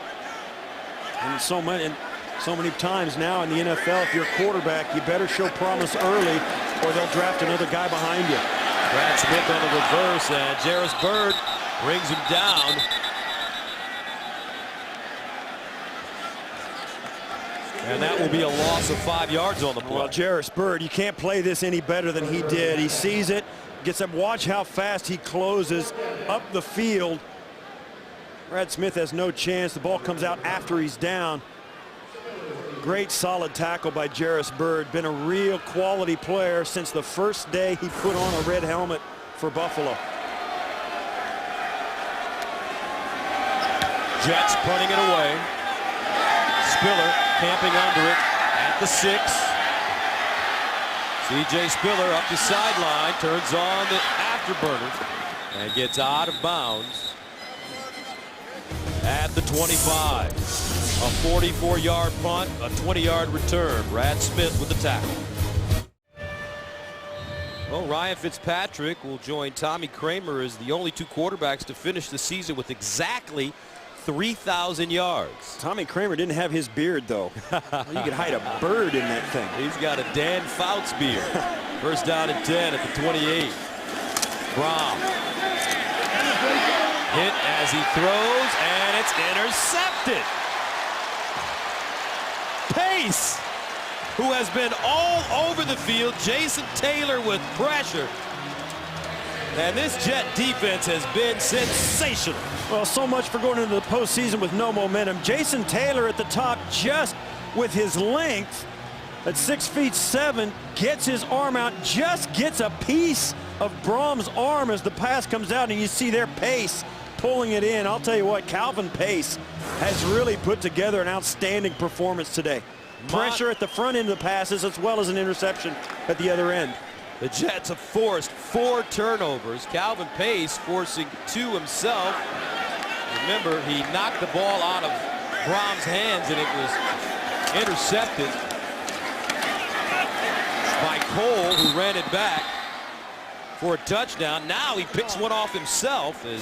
And so many times now in the NFL, if you're a quarterback, you better show promise early or they'll draft another guy behind you. Brad Smith on the reverse, and Jairus Byrd brings him down. And that will be a loss of 5 yards on the play. Well, Jairus Byrd, you can't play this any better than he did. He sees it, gets up. Watch how fast he closes up the field. Brad Smith has no chance. The ball comes out after he's down. Great solid tackle by Jairus Byrd. Been a real quality player since the first day he put on a red helmet for Buffalo. Jets punting it away. Spiller camping under it at the 6. C.J. Spiller up the sideline, turns on the afterburners and gets out of bounds at the 25. A 44-yard punt, a 20-yard return. Brad Smith with the tackle. Well, Ryan Fitzpatrick will join Tommy Kramer as the only 2 quarterbacks to finish the season with exactly 3,000 yards. Tommy Kramer didn't have his beard, though. You could hide a bird in that thing. He's got a Dan Fouts beard. First down and 10 at the 28. Brown. Hit as he throws, and it's intercepted. Pace, who has been all over the field. Jason Taylor with pressure. And this Jet defense has been sensational. Well, so much for going into the postseason with no momentum. Jason Taylor at the top, just with his length at 6'7", gets his arm out, just gets a piece of Brahms' arm as the pass comes out, and you see their Pace pulling it in. I'll tell you what, Calvin Pace has really put together an outstanding performance today. Pressure at the front end of the passes as well as an interception at the other end. The Jets have forced 4 turnovers. Calvin Pace forcing 2 himself. Remember, he knocked the ball out of Brahms' hands, and it was intercepted by Cole, who ran it back for a touchdown. Now he picks one off himself as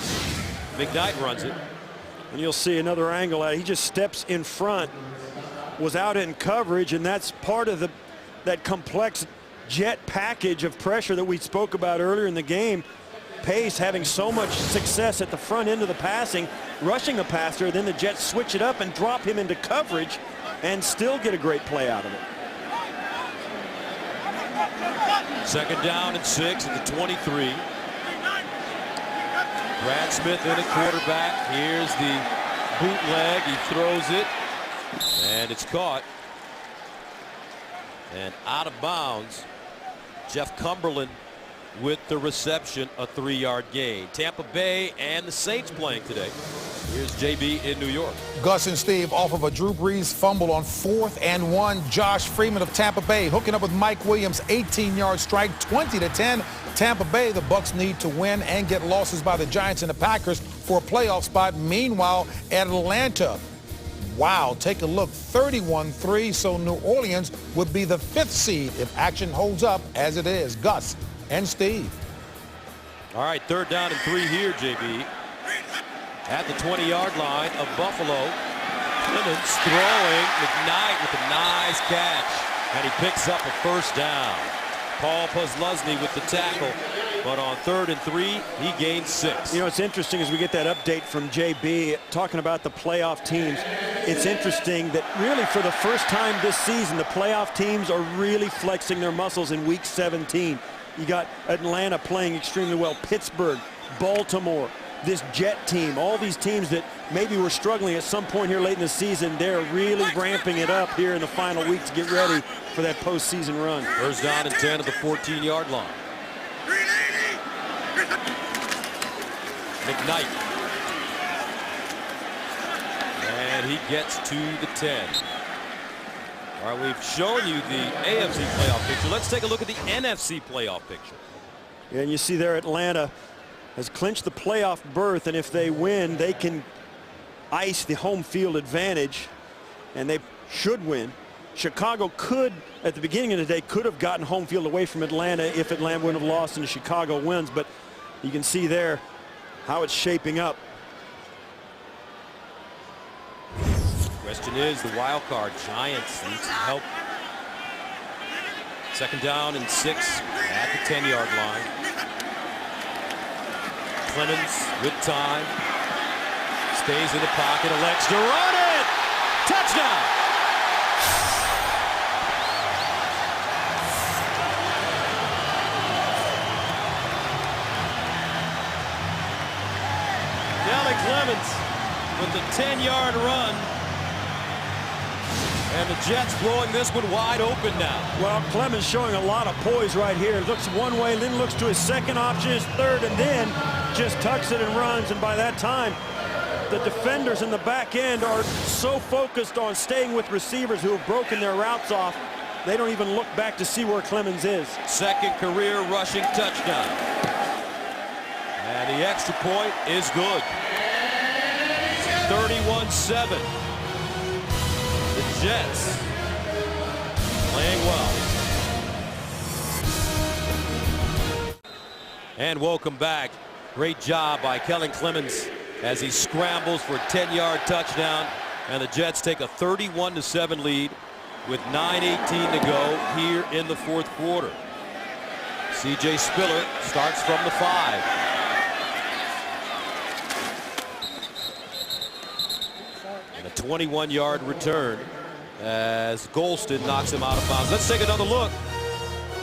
McKnight runs it. And you'll see another angle at it. He just steps in front, was out in coverage, and that's part of that complex Jet package of pressure that we spoke about earlier in the game. Pace having so much success at the front end of the passing, rushing the passer, then the Jets switch it up and drop him into coverage and still get a great play out of it. Second down and 6 at the 23. Brad Smith in at quarterback. Here's the bootleg. He throws it, and it's caught. And out of bounds. Jeff Cumberland with the reception, a 3-yard gain. Tampa Bay and the Saints playing today. Here's JB in New York. Gus and Steve off of a Drew Brees fumble on 4th and 1. Josh Freeman of Tampa Bay hooking up with Mike Williams, 18-yard strike, 20-10. Tampa Bay, the Bucs need to win and get losses by the Giants and the Packers for a playoff spot. Meanwhile, Atlanta, wow, take a look, 31-3, so New Orleans would be the 5th seed if action holds up as it is. Gus and Steve. All right, 3rd down and 3 here, JB. At the 20-yard line of Buffalo. Clemens throwing. McKnight with a nice catch. And he picks up a first down. Paul Posluszny with the tackle. But on 3rd and 3, he gains 6. You know, it's interesting as we get that update from JB talking about the playoff teams. It's interesting that really for the first time this season, the playoff teams are really flexing their muscles in week 17. You got Atlanta playing extremely well, Pittsburgh, Baltimore, this Jet team, all these teams that maybe were struggling at some point here late in the season, they're really ramping it up here in the final week to get ready for that postseason run. First down and 10 at the 14-yard line. McKnight. And he gets to the 10. All right, we've shown you the AFC playoff picture. Let's take a look at the NFC playoff picture. Yeah, and you see there Atlanta has clinched the playoff berth, and if they win, they can ice the home field advantage, and they should win. Chicago could, at the beginning of the day, could have gotten home field away from Atlanta if Atlanta would have lost and Chicago wins, but You can see there how it's shaping up. Question is, the wild card Giants need some help. 2nd down and 6 at the 10-yard line. Clemens with time. Stays in the pocket, elects to run it. Touchdown. Kellen Clemens with the 10-yard run. And the Jets blowing this one wide open now. Well, Clemens showing a lot of poise right here. Looks one way, then looks to his second option, his third, and then just tucks it and runs. And by that time, the defenders in the back end are so focused on staying with receivers who have broken their routes off, they don't even look back to see where Clemens is. 2nd career rushing touchdown. And the extra point is good. 31-7. The Jets playing well. And welcome back. Great job by Kellen Clemens as he scrambles for a 10-yard touchdown. And the Jets take a 31-7 lead with 9:18 to go here in the 4th quarter. C.J. Spiller starts from the 5. And a 21-yard return as Golston knocks him out of bounds. Let's take another look.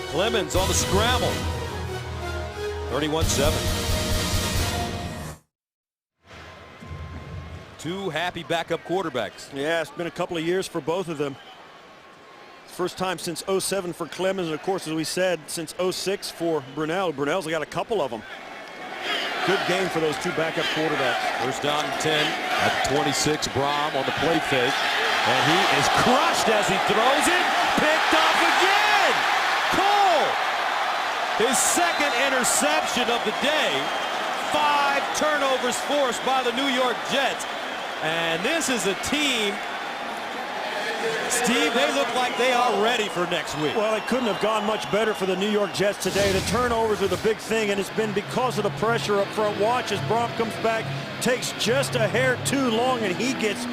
Clemens on the scramble. 31-7. Two happy backup quarterbacks. Yeah, it's been a couple of years for both of them. First time since 07 for Clemens, and of course, as we said, since 06 for Brunell. Brunell's got a couple of them. Good game for those two backup quarterbacks. 1st down and 10 at 26. Brom on the play fake. And he is crushed as he throws it. Picked off again. Cole. His 2nd interception of the day. 5 turnovers forced by the New York Jets. And this is a team, Steve, they look like they are ready for next week. Well, it couldn't have gone much better for the New York Jets today. The turnovers are the big thing, and it's been because of the pressure up front. Watch as Brom comes back, takes just a hair too long, and he gets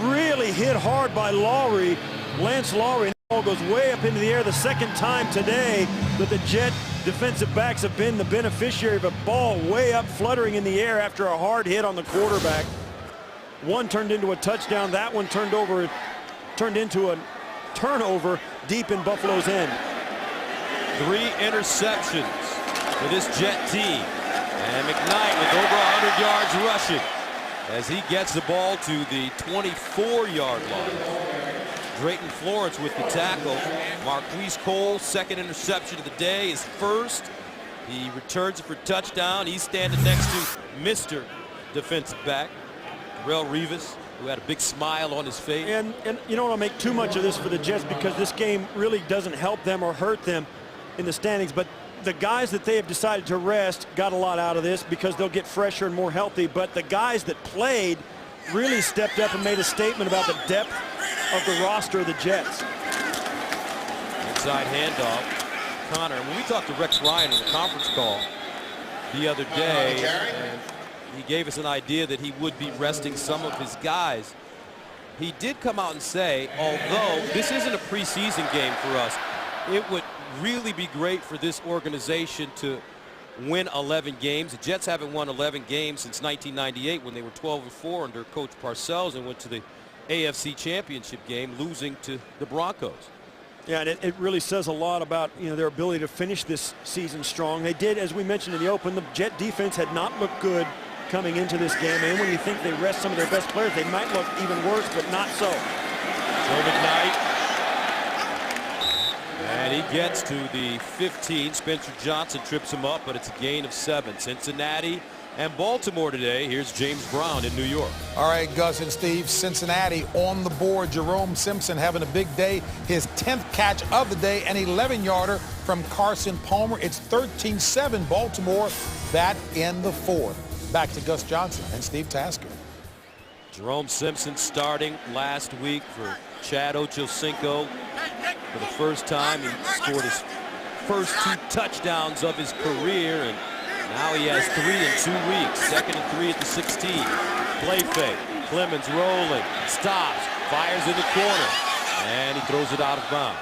really hit hard by Lowry. Lance Lowry, and the ball goes way up into the air. The 2nd time today that the Jet defensive backs have been the beneficiary of a ball way up fluttering in the air after a hard hit on the quarterback. One turned into a touchdown. That one turned into a turnover deep in Buffalo's end. 3 interceptions for this Jet team. And McKnight with over 100 yards rushing as he gets the ball to the 24-yard line. Drayton Florence with the tackle. Marquise Cole, 2nd interception of the day, his 1st. He returns it for touchdown. He's standing next to Mr. defensive back, Darrelle Revis, who had a big smile on his face. And you don't want to make too much of this for the Jets because this game really doesn't help them or hurt them in the standings. But the guys that they have decided to rest got a lot out of this because they'll get fresher and more healthy. But the guys that played really stepped up and made a statement about the depth of the roster of the Jets. Inside handoff. Connor, when we talked to Rex Ryan in the conference call the other day, and he gave us an idea that he would be resting some of his guys. He did come out and say, although this isn't a preseason game for us, it would really be great for this organization to win 11 games. The Jets haven't won 11 games since 1998 when they were 12-4 under Coach Parcells and went to the AFC Championship game, losing to the Broncos. Yeah, and it really says a lot about, their ability to finish this season strong. They did, as we mentioned in the open, the Jet defense had not looked good coming into this game, and when you think they rest some of their best players, they might look even worse, but not so. Joe McKnight, and he gets to the 15. Spencer Johnson trips him up, but it's a gain of 7. Cincinnati and Baltimore today. Here's James Brown in New York. All right, Gus and Steve, Cincinnati on the board. Jerome Simpson having a big day. His 10th catch of the day, an 11-yarder from Carson Palmer. It's 13-7 Baltimore, that in the 4th. Back to Gus Johnson and Steve Tasker. Jerome Simpson starting last week for Chad Ochocinco. For the first time, he scored his first 2 touchdowns of his career, and Now he has 3 in 2 weeks. 2nd and 3 at the 16. Play fake. Clemens rolling. Stops. Fires in the corner. And he throws it out of bounds.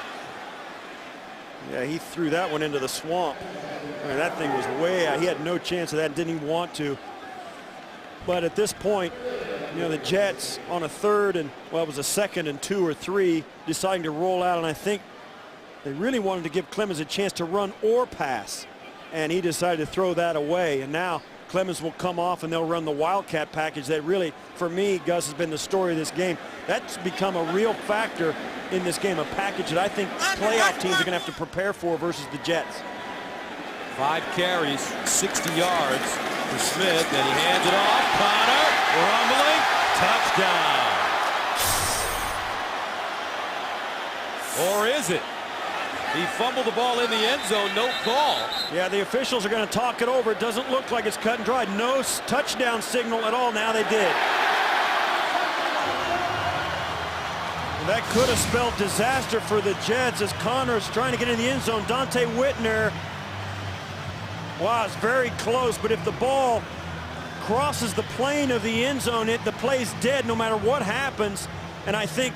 Yeah, he threw that one into the swamp. I mean, that thing was way out. He had no chance of that, didn't even want to. But at this point, you know, the Jets on a 3rd and, well, it was a 2nd and 2 or 3, deciding to roll out. And I think they really wanted to give Clemens a chance to run or pass. And he decided to throw that away. And now Clemens will come off and they'll run the Wildcat package that really, for me, Gus, has been the story of this game. That's become a real factor in this game, a package that I think playoff teams are going to have to prepare for versus the Jets. 5 carries, 60 yards for Smith, and he hands it off. Connor, rumbling, touchdown. Or is it? He fumbled the ball in the end zone, no call. Yeah, the officials are going to talk it over. It doesn't look like it's cut and dried. No touchdown signal at all. Now they did. And that could have spelled disaster for the Jets as Connor's trying to get in the end zone. Dante Whitner. Wow, it's very close, but if the ball crosses the plane of the end zone, the play's dead no matter what happens. And I think,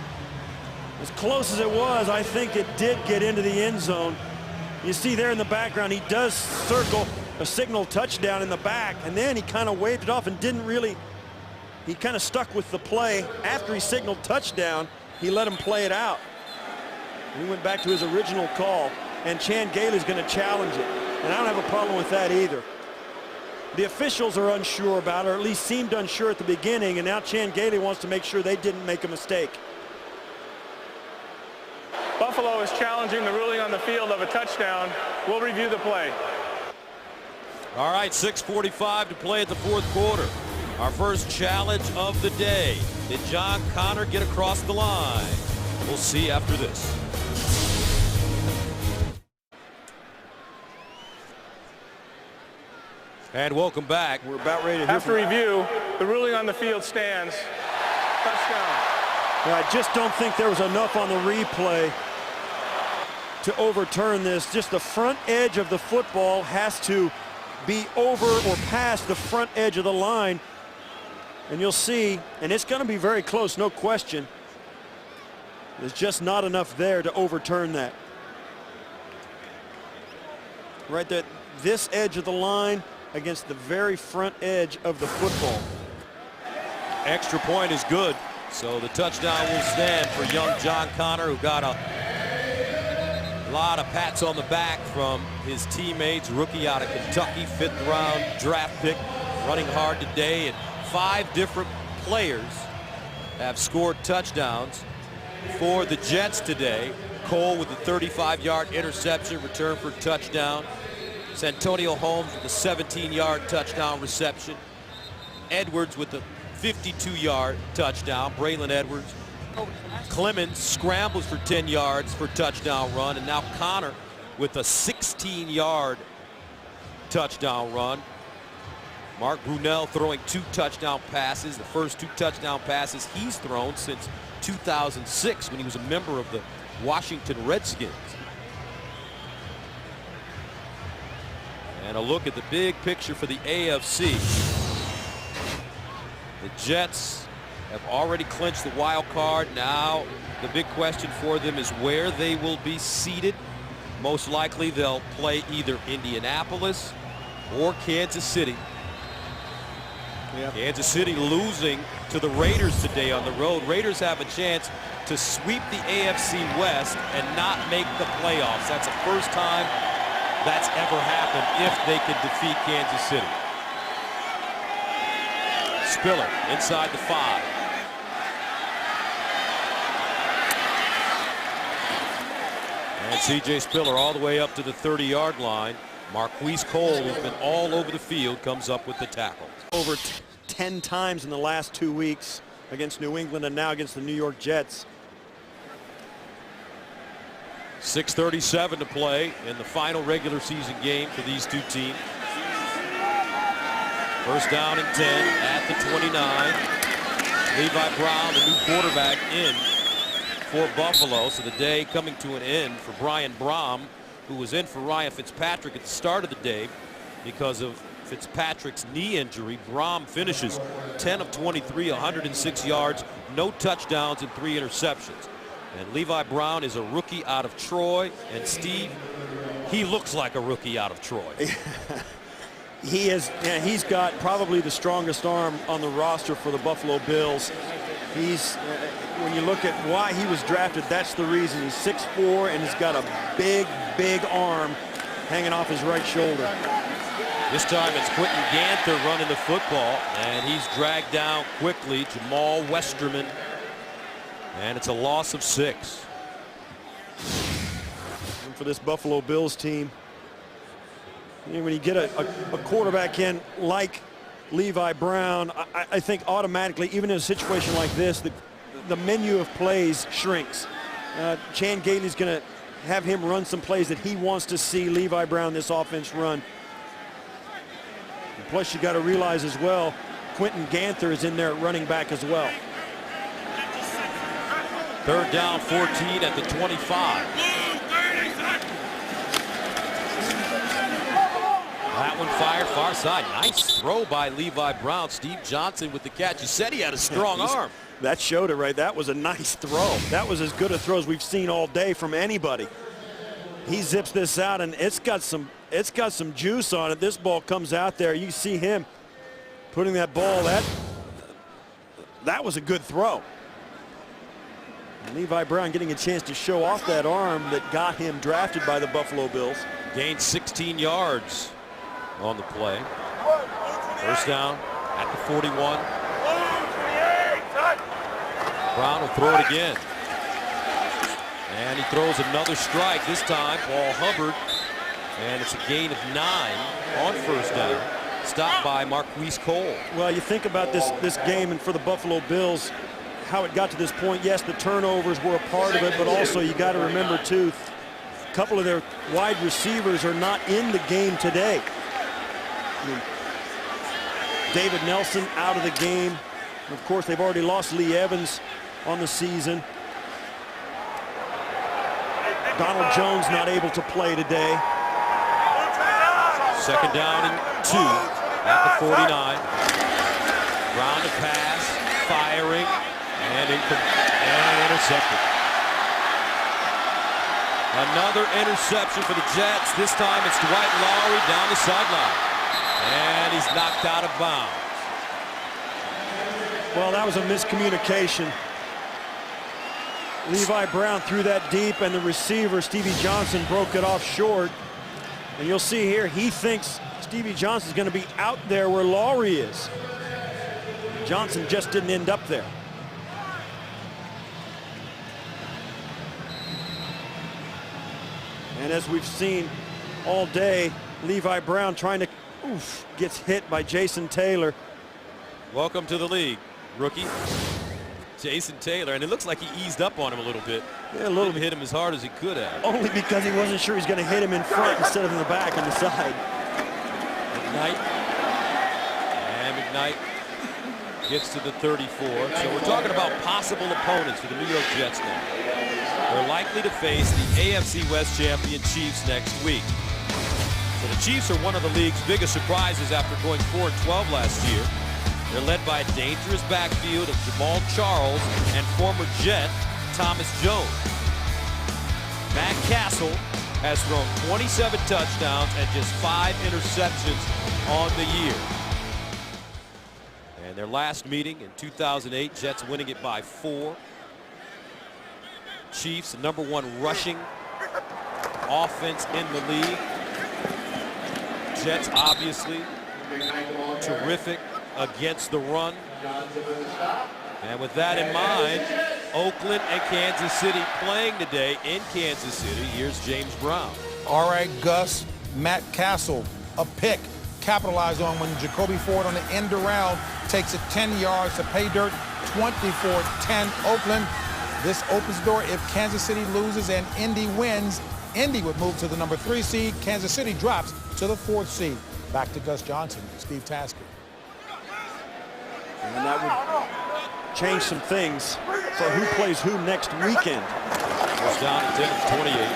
as close as it was, I think it did get into the end zone. You see there in the background, he does circle a signal touchdown in the back, and then he kind of waved it off and didn't really, he kind of stuck with the play. After he signaled touchdown, he let him play it out. He went back to his original call, and Chan Gailey's going to challenge it. And I don't have a problem with that either. The officials are unsure about it, or at least seemed unsure at the beginning, and now Chan Gailey wants to make sure they didn't make a mistake. Buffalo is challenging the ruling on the field of a touchdown. We'll review the play. All right, 6:45 to play at the 4th quarter. Our first challenge of the day. Did John Connor get across the line? We'll see after this. And welcome back. We're about ready to hear After review, the ruling on the field stands. Touchdown. Yeah, I just don't think there was enough on the replay to overturn this. Just the front edge of the football has to be over or past the front edge of the line. And you'll see, and it's going to be very close, no question. There's just not enough there to overturn that. Right there, this edge of the line against the very front edge of the football. Extra point is good. So the touchdown will stand for young John Connor, who got a lot of pats on the back from his teammates. Rookie out of Kentucky, 5th round draft pick, running hard today. And 5 different players have scored touchdowns for the Jets today. Cole with the 35-yard interception, return for a touchdown. Santonio Holmes with the 17-yard touchdown reception. Edwards with the 52-yard touchdown. Braylon Edwards. Clemens scrambles for 10 yards for touchdown run. And now Connor with a 16-yard touchdown run. Mark Brunell throwing 2 touchdown passes. The first 2 touchdown passes he's thrown since 2006 when he was a member of the Washington Redskins. And a look at the big picture for the AFC. The Jets have already clinched the wild card. Now the big question for them is where they will be seated. Most likely they'll play either Indianapolis or Kansas City. Yep. Kansas City losing to the Raiders today on the road. Raiders have a chance to sweep the AFC West and not make the playoffs. That's the first time that's ever happened if they can defeat Kansas City. Spiller inside the 5. And C.J. Spiller all the way up to the 30-yard line. Marquise Cole, who's been all over the field, comes up with the tackle. Over 10 times in the last 2 weeks against New England and now against the New York Jets. 6:37 to play in the final regular season game for these two teams. First down and 10 at the 29. Levi Brown, the new quarterback, in for Buffalo. So the day coming to an end for Brian Brom, who was in for Ryan Fitzpatrick at the start of the day because of Fitzpatrick's knee injury, Brom finishes 10 of 23, 106 yards, no touchdowns, and 3 interceptions. And Levi Brown is a rookie out of Troy. And Steve, he looks like a rookie out of Troy. He's got probably the strongest arm on the roster for the Buffalo Bills. When you look at why he was drafted, that's the reason. He's 6'4", and he's got a big, big arm hanging off his right shoulder. This time it's Quentin Ganther running the football, and he's dragged down quickly. Jamal Westerman. And it's a loss of 6. And for this Buffalo Bills team, when you get a quarterback in like Levi Brown, I think automatically, even in a situation like this, the menu of plays shrinks. Chan Gailey's going to have him run some plays that he wants to see Levi Brown, this offense, run. And plus, you got to realize as well, Quentin Ganther is in there at running back as well. 3rd down, 14 at the 25. That one fired far side. Nice throw by Levi Brown. Steve Johnson with the catch. He said he had a strong arm. That showed it right. That was a nice throw. That was as good a throw as we've seen all day from anybody. He zips this out, and it's got some juice on it. This ball comes out there. You see him putting that ball. That was a good throw. And Levi Brown getting a chance to show off that arm that got him drafted by the Buffalo Bills. Gained 16 yards on the play. 1st down at the 41. Brown will throw it again. And he throws another strike, this time Paul Hubbard. And it's a gain of 9 on 1st down. Stopped by Marquise Cole. Well, you think about this game, and for the Buffalo Bills, how it got to this point. Yes, the turnovers were a part of it, but also you got to remember too, a couple of their wide receivers are not in the game today. I mean, David Nelson out of the game. Of course, they've already lost Lee Evans on the season. Donald Jones not able to play today. 2nd down and 2 at the 49. Brown to pass, firing, and intercepted. Another interception for the Jets. This time it's Dwight Lowry down the sideline. And he's knocked out of bounds. Well, that was a miscommunication. Levi Brown threw that deep, and the receiver, Stevie Johnson, broke it off short. And you'll see here, he thinks Stevie Johnson's going to be out there where Lowry is. Johnson just didn't end up there. And as we've seen all day, Levi Brown trying to, gets hit by Jason Taylor. Welcome to the league, rookie. Jason Taylor, and it looks like he eased up on him a little bit. Yeah, a little bit. Hit him as hard as he could have. Only because he wasn't sure he's going to hit him in front instead of in the back on the side. McKnight. And McKnight gets to the 34. So we're talking about possible opponents for the New York Jets now. They're likely to face the AFC West champion Chiefs next week. So the Chiefs are one of the league's biggest surprises after going 4-12 last year. They're led by a dangerous backfield of Jamal Charles and former Jet Thomas Jones. Matt Castle has thrown 27 touchdowns and just 5 interceptions on the year. And their last meeting in 2008, Jets winning it by 4. Chiefs, #1 rushing offense in the league. Jets obviously terrific against the run. And with that in mind, Oakland and Kansas City playing today in Kansas City. Here's James Brown. All right, Gus, Matt Castle, a pick, capitalized on when Jacoby Ford on the end around takes it 10 yards to pay dirt, 24-10 Oakland. This opens the door. If Kansas City loses and Indy wins, Indy would move to the #3 seed. Kansas City drops to the 4th seed. Back to Gus Johnson, Steve Tasker. And that would change some things for who plays who next weekend. Goes down to 10 of 28.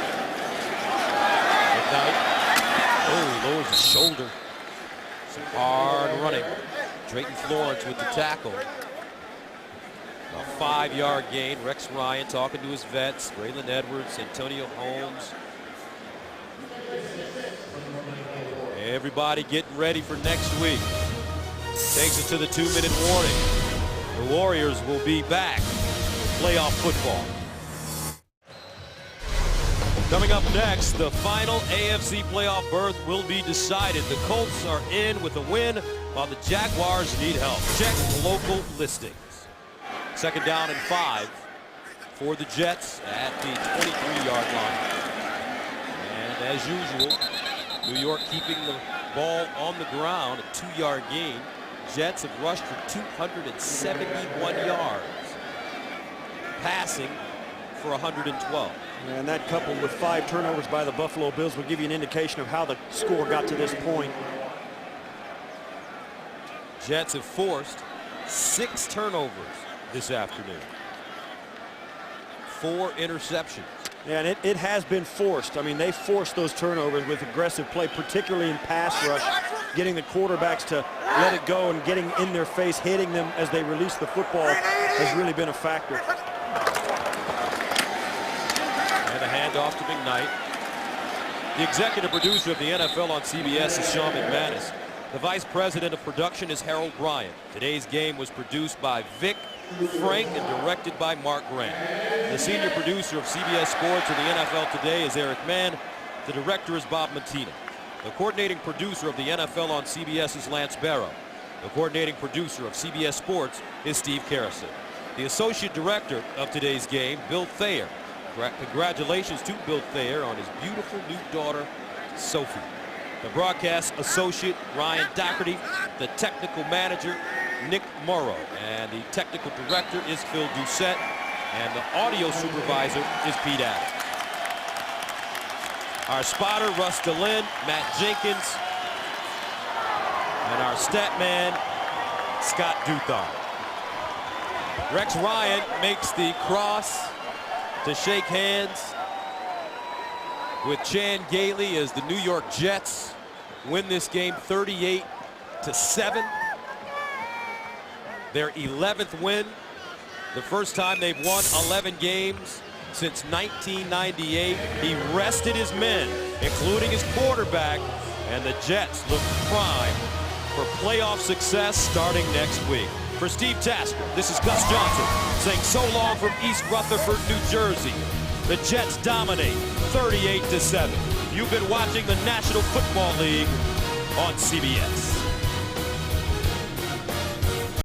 McKnight. Oh, lowers his shoulder. Hard running. Drayton Florence with the tackle. A 5-yard gain. Rex Ryan talking to his vets. Braylon Edwards, Antonio Holmes. Everybody getting ready for next week. Takes it to the 2-minute warning. The Warriors will be back with playoff football. Coming up next, the final AFC playoff berth will be decided. The Colts are in with a win, while the Jaguars need help. Check local listings. 2nd down and 5 for the Jets at the 23-yard line. And as usual, New York keeping the ball on the ground, a 2-yard gain. Jets have rushed for 271 yards, passing for 112. And that coupled with 5 turnovers by the Buffalo Bills will give you an indication of how the score got to this point. Jets have forced 6 turnovers this afternoon. 4 interceptions. Yeah, and it has been forced. I mean, they forced those turnovers with aggressive play, particularly in pass rush, getting the quarterbacks to let it go and getting in their face, hitting them as they release the football has really been a factor. And a handoff to McKnight. The executive producer of the NFL on CBS is Sean McManus. The vice president of production is Harold Bryant. Today's game was produced by Vic Frank and directed by Mark Grant. The senior producer of CBS Sports and the NFL Today is Eric Mann. The director is Bob Matina. The coordinating producer of the NFL on CBS is Lance Barrow. The coordinating producer of CBS Sports is Steve Karasik. The associate director of today's game, Bill Thayer. Congratulations to Bill Thayer on his beautiful new daughter, Sophie. The broadcast associate, Ryan Doherty. The technical manager, Nick Morrow. And the technical director is Phil Doucette. And the audio supervisor is Pete Adams. Our spotter, Russ DeLynn, Matt Jenkins. And our stat man, Scott Duthon. Rex Ryan makes the cross to shake hands with Chan Gailey as the New York Jets win this game 38-7. Their 11th win, the first time they've won 11 games since 1998. He rested his men, including his quarterback, and the Jets look prime for playoff success starting next week. For Steve Tasker, this is Gus Johnson saying so long from East Rutherford, New Jersey. The Jets dominate 38-7. You've been watching the National Football League on CBS.